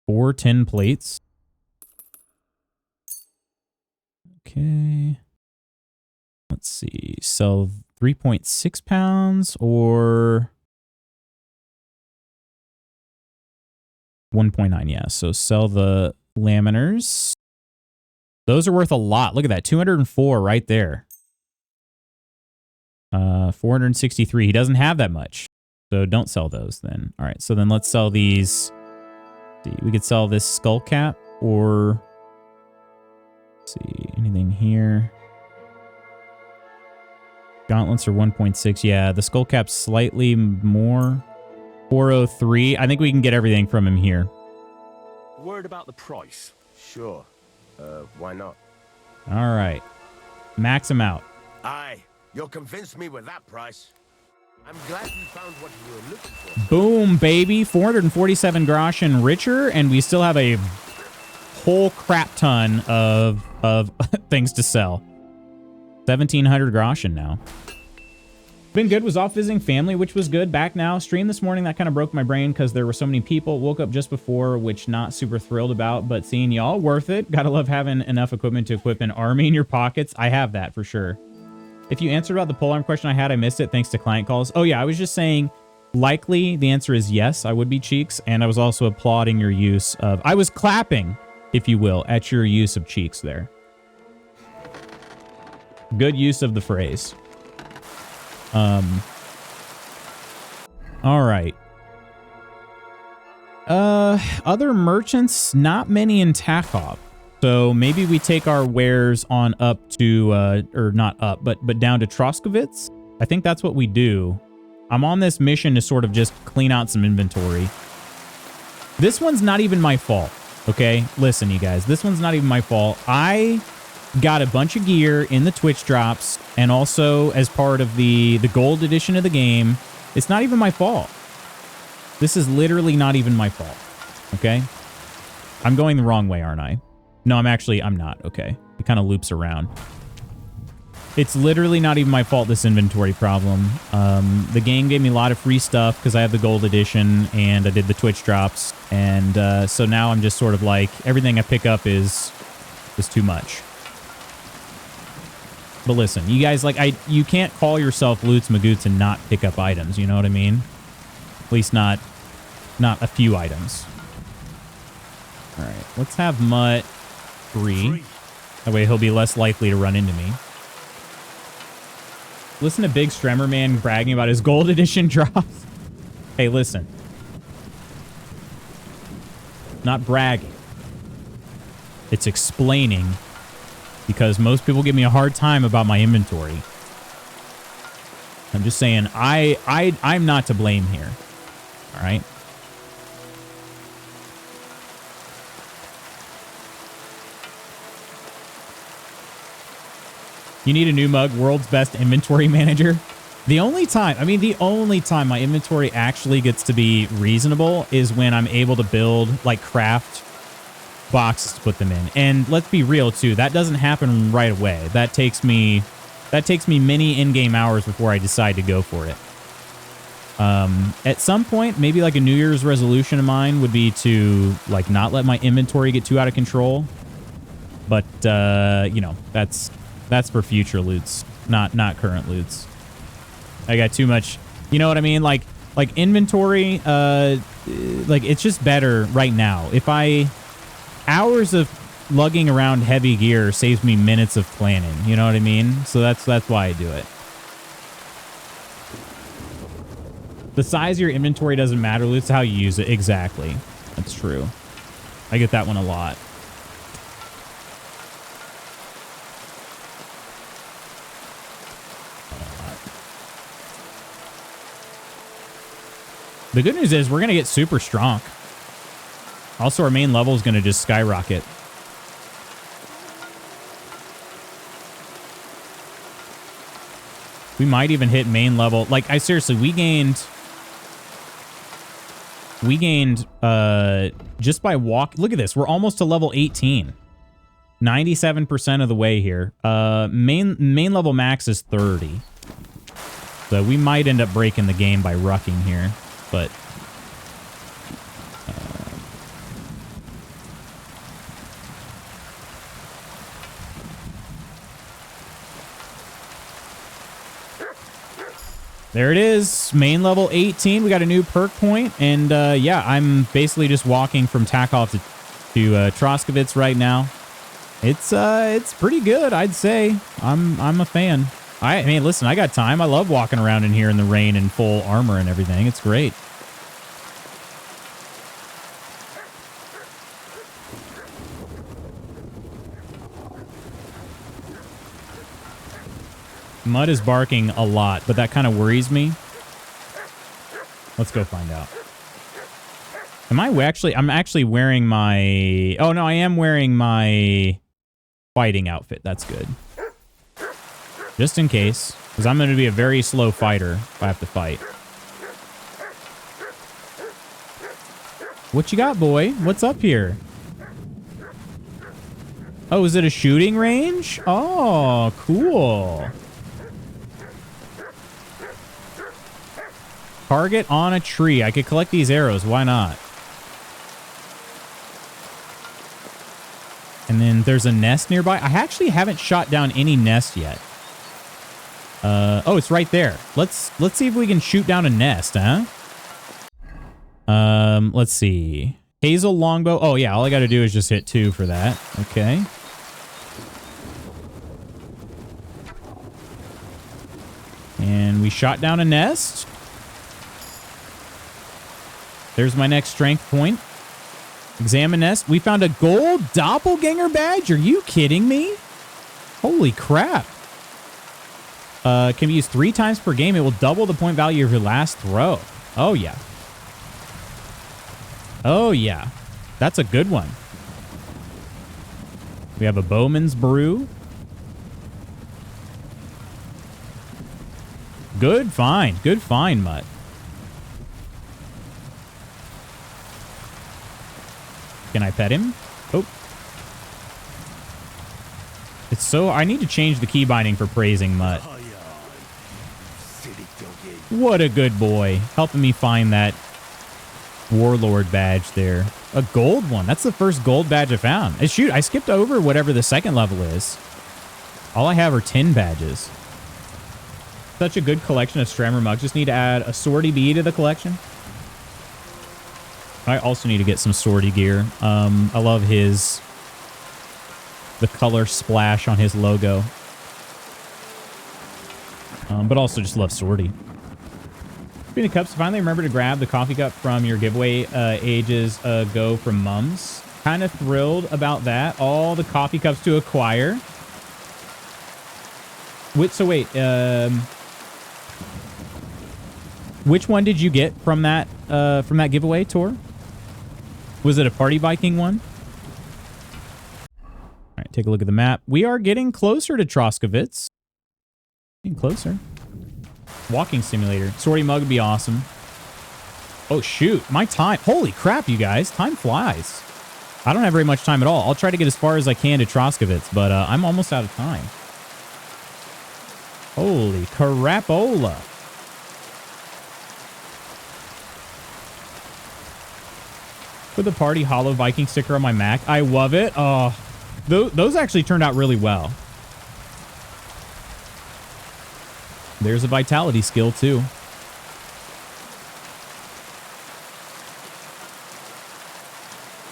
4 tin plates. Okay. Let's see. Sell 3.6 pounds or 1.9. Yeah. So sell the laminars. Those are worth a lot. Look at that. 204 right there. 463. He doesn't have that much. So don't sell those then. All right. So then let's sell these. See, we could sell this skull cap. or let's see, anything here? Gauntlets are 1.6. Yeah, the skull cap's slightly more. 403. I think we can get everything from him here.
Word about the price?
Sure. Why not?
All right. Max him out.
Aye, you'll convince me with that price. I'm glad you found what you were looking for.
Boom, baby. 447 groschen richer, and we still have a whole crap ton of things to sell. 1,700 groschen now. Been good. Was off visiting family, which was good. Back now. Stream this morning. That kind of broke my brain because there were so many people. Woke up just before, which not super thrilled about, but seeing y'all, worth it. Gotta love having enough equipment to equip an army in your pockets. I have that for sure. If you answered about the polearm question I had, I missed it thanks to client calls. Oh yeah, I was just saying, likely the answer is yes, I would be Cheeks, and I was also applauding your use of, I was clapping, if you will, at your use of Cheeks there. Good use of the phrase. All right. Other merchants, not many in Takov. So maybe we take our wares on up to, or not up, but down to Troskovitz. I think that's what we do. I'm on this mission to sort of just clean out some inventory. This one's not even my fault, okay? Listen, you guys, this one's not even my fault. I got a bunch of gear in the Twitch drops and also as part of the gold edition of the game. It's not even my fault. This is literally not even my fault, okay? I'm going the wrong way, aren't I? No, I'm not, okay? It kind of loops around. It's literally not even my fault, this inventory problem. The game gave me a lot of free stuff because I have the gold edition and I did the Twitch drops. And so now I'm just sort of like, everything I pick up is too much. But listen, you guys, like, you can't call yourself Loots Magoots and not pick up items, you know what I mean? At least not a few items. All right, let's have Mutt free. That way he'll be less likely to run into me. Listen to Big Stremmer Man bragging about his gold edition drops. Hey, listen. Not bragging. It's explaining, because most people give me a hard time about my inventory. I'm just saying I'm not to blame here. All right? You need a new mug, world's best inventory manager. The only time my inventory actually gets to be reasonable is when I'm able to build, like, craft boxes to put them in. And let's be real too, that doesn't happen right away. That takes me many in-game hours before I decide to go for it. At some point, maybe like a New Year's resolution of mine would be to, like, not let my inventory get too out of control. But you know, that's for future loots, not current loots. I got too much, you know what I mean? Like inventory, like, it's just better right now. Hours of lugging around heavy gear saves me minutes of planning, you know what I mean? So that's why I do it. The size of your inventory doesn't matter, it's how you use it. Exactly. That's true. I get that one a lot. The good news is we're going to get super strong. Also, our main level is going to just skyrocket. We might even hit main level. Like, seriously, we gained just by walk. Look at this. We're almost to level 18. 97% of the way here. Main level max is 30. So we might end up breaking the game by rucking here. But there it is, main level 18. We got a new perk point, and yeah, I'm basically just walking from Takov to Troskovitz right now. It's pretty good, I'd say. I'm a fan. I mean, listen, I got time. I love walking around in here in the rain in full armor and everything. It's great. Mud is barking a lot, but that kind of worries me. Let's go find out. I'm actually wearing my... Oh, no, I am wearing my fighting outfit. That's good. Just in case, because I'm going to be a very slow fighter if I have to fight. What you got, boy? What's up here? Oh, is it a shooting range? Oh, cool. Target on a tree. I could collect these arrows. Why not? And then there's a nest nearby. I actually haven't shot down any nest yet. Oh, it's right there. Let's see if we can shoot down a nest, huh? Let's see. Hazel longbow. Oh, yeah. All I got to do is just hit 2 for that. Okay. And we shot down a nest. There's my next strength point. Examine nest. We found a gold doppelganger badge. Are you kidding me? Holy crap. Can be used 3 times per game. It will double the point value of your last throw. Oh, yeah. Oh, yeah. That's a good one. We have a bowman's brew. Good find. Good find, Mutt. Can I pet him? Oh. It's so... I need to change the key binding for praising Mutt. What a good boy. Helping me find that warlord badge there. A gold one. That's the first gold badge I found. Shoot, I skipped over whatever the second level is. All I have are 10 badges. Such a good collection of Strammer mugs. Just need to add a swordy bee to the collection. I also need to get some swordy gear. I love the color splash on his logo. But also just love swordy. Speaking of cups, finally remember to grab the coffee cup from your giveaway ages ago from Mums. Kind of thrilled about that. All the coffee cups to acquire. Wait, which one did you get from that giveaway, Tor? Was it a Party Viking one? All right, take a look at the map. We are getting closer to Troskowitz. Getting closer. Walking simulator. Swordy mug would be awesome. Oh, shoot. My time. Holy crap, you guys. Time flies. I don't have very much time at all. I'll try to get as far as I can to Troskowitz, but I'm almost out of time. Holy crapola. Put the party hollow Viking sticker on my Mac. I love it. Oh, those actually turned out really well. There's a vitality skill too.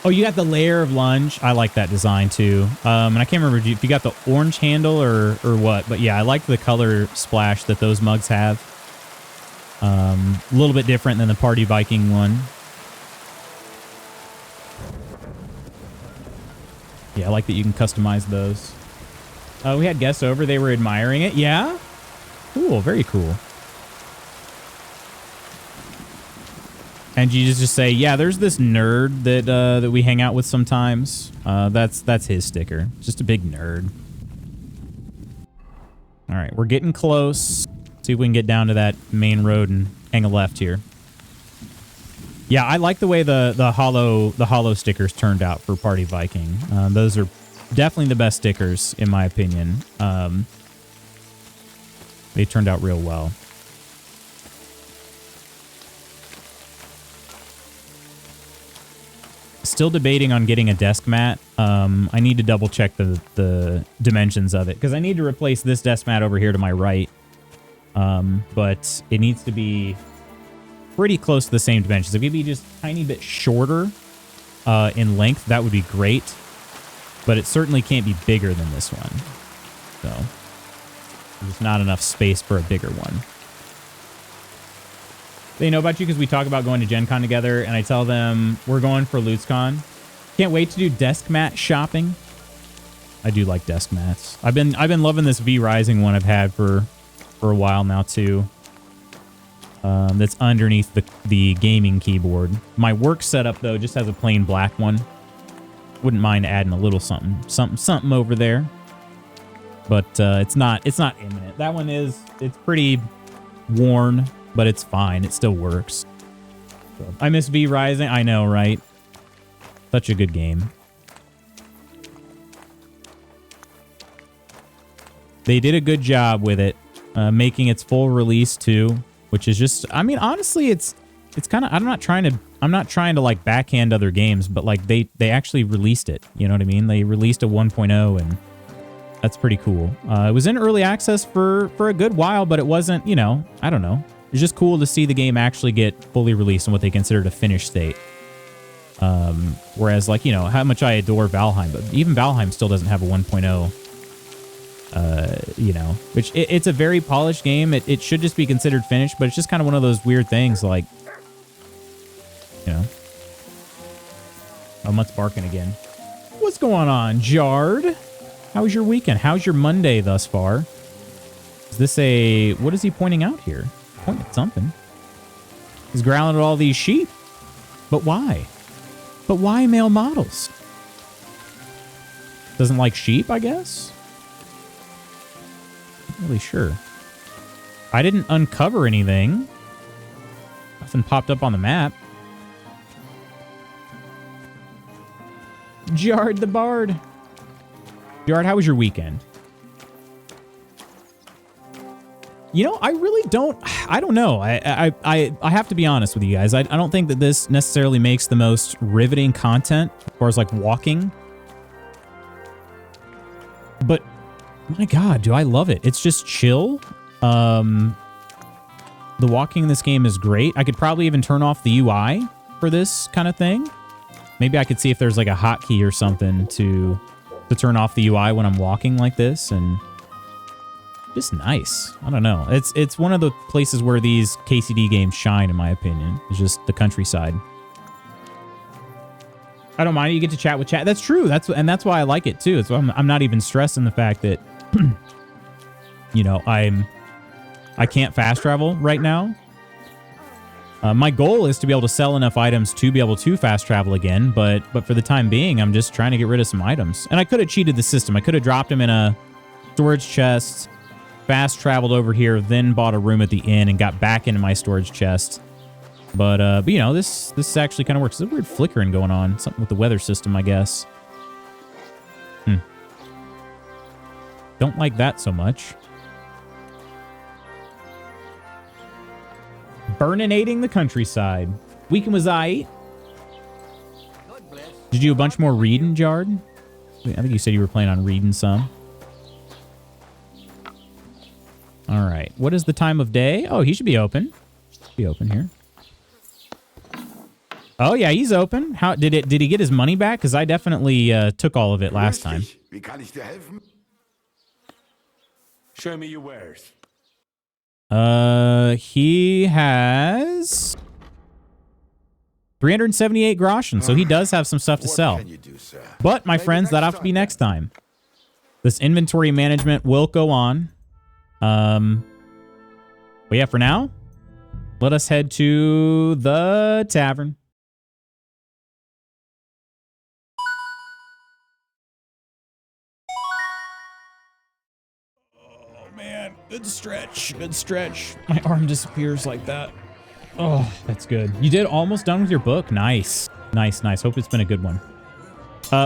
Oh, you got the layer of lunge. I like that design too. And I can't remember if you got the orange handle or what, but yeah, I like the color splash that those mugs have. A little bit different than the Party Viking one. Yeah, I like that you can customize those. We had guests over. They were admiring it. Yeah? Cool. Very cool. And you just say, yeah, there's this nerd that we hang out with sometimes. That's his sticker. Just a big nerd. All right, we're getting close. See if we can get down to that main road and hang a left here. Yeah, I like the way the hollow stickers turned out for Party Viking. Those are definitely the best stickers in my opinion. They turned out real well. Still debating on getting a desk mat. I need to double check the dimensions of it because I need to replace this desk mat over here to my right. But it needs to be pretty close to the same dimensions. If it could be just a tiny bit shorter in length, that would be great. But it certainly can't be bigger than this one. So there's not enough space for a bigger one. They know about you because we talk about going to Gen Con together, and I tell them we're going for LootsCon. Can't wait to do desk mat shopping. I do like desk mats. I've been loving this V Rising one I've had for for a while now too. That's underneath the gaming keyboard. My work setup though just has a plain black one. Wouldn't mind adding a little something over there. But it's not imminent. That one it's pretty worn, but it's fine. It still works. So, I miss V Rising. I know, right? Such a good game. They did a good job with it, making its full release too, which is just, I mean, honestly, it's kind of, I'm not trying to like backhand other games, but like they actually released it. You know what I mean? They released a 1.0 and that's pretty cool. It was in early access for a good while, but it wasn't, you know, I don't know. It's just cool to see the game actually get fully released in what they considered a finished state. Whereas like, you know, how much I adore Valheim, but even Valheim still doesn't have a 1.0. You know, which it's a very polished game. It should just be considered finished, but it's just kind of one of those weird things like, you know. Oh, Mutt's barking again. What's going on, Jard? How was your weekend? How's your Monday thus far? Is this a... What is he pointing out here? Pointing at something. He's growling at all these sheep. But why? But why male models? Doesn't like sheep, I guess? Not really sure. I didn't uncover anything. Nothing popped up on the map. Jard the Bard. Jard, how was your weekend? You know, I really don't... I don't know. I have to be honest with you guys. I don't think that this necessarily makes the most riveting content as far as like walking. But my God, do I love it. It's just chill. The walking in this game is great. I could probably even turn off the UI for this kind of thing. Maybe I could see if there's like a hotkey or something to turn off the UI when I'm walking like this, and just nice. I don't know. It's one of the places where these KCD games shine, in my opinion. It's just the countryside. I don't mind. You get to chat with chat. That's true. That's why I like it too. So I'm not even stressing the fact that you know, I can't fast travel right now. My goal is to be able to sell enough items to be able to fast travel again, but for the time being, I'm just trying to get rid of some items. And I could have cheated the system. I could have dropped them in a storage chest, fast traveled over here, then bought a room at the inn and got back into my storage chest. But you know, this actually kind of works. There's a weird flickering going on. Something with the weather system, I guess. Don't like that so much. Burninating the countryside. Weekend was aight. Did you do a bunch more reading, Jard? I think you said you were planning on reading some. All right. What is the time of day? Oh, he should be open. Be open here. Oh yeah, he's open. How did he get his money back? Because I definitely took all of it last time.
Show me your wares.
He has 378 groschen, so he does have some stuff to sell. But my friends, that'll have to be next time. This inventory management will go on. But yeah, for now, let us head to the tavern. Man, good stretch, good stretch. My arm disappears like that. Oh, that's good. You did almost done with your book. Nice, nice, nice. Hope it's been a good one.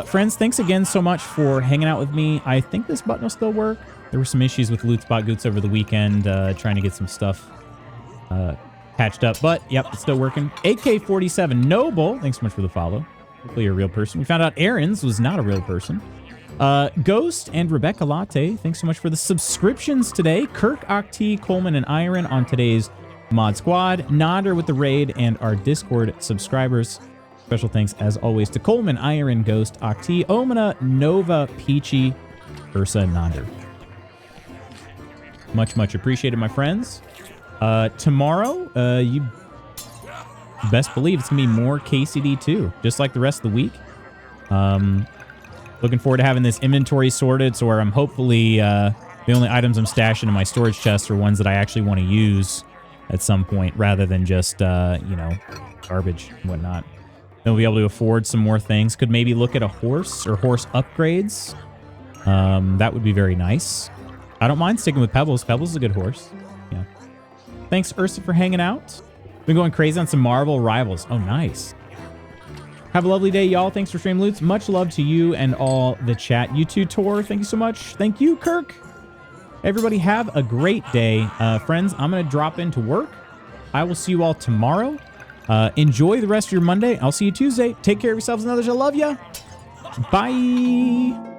Friends, thanks again so much for hanging out with me. I think this button will still work. There were some issues with Loot Spot Goots over the weekend, trying to get some stuff patched up. But, yep, it's still working. AK-47 Noble, thanks so much for the follow. Hopefully you're a real person. We found out Aaron's was not a real person. Ghost and Rebecca Latte, thanks so much for the subscriptions today. Kirk, Octi, Coleman, and Iron on today's Mod Squad. Nodder with the raid and our Discord subscribers. Special thanks, as always, to Coleman, Iron, Ghost, Octi, Omina, Nova, Peachy, Ursa, and Nodder. Much, much appreciated, my friends. Tomorrow, you best believe it's going to be more KCD too, just like the rest of the week. Looking forward to having this inventory sorted, so where I'm hopefully The only items I'm stashing in my storage chest are ones that I actually want to use at some point rather than just, you know, garbage and whatnot. Then we'll be able to afford some more things. Could maybe look at a horse or horse upgrades. That would be very nice. I don't mind sticking with Pebbles. Pebbles is a good horse. Yeah. Thanks, Ursa, for hanging out. Been going crazy on some Marvel Rivals. Oh, nice. Have a lovely day, y'all. Thanks for stream loots. Much love to you and all the chat. You too, Tor. Thank you so much. Thank you, Kirk. Everybody have a great day. Friends, I'm going to drop into work. I will see you all tomorrow. Enjoy the rest of your Monday. I'll see you Tuesday. Take care of yourselves and others. I love ya. Bye.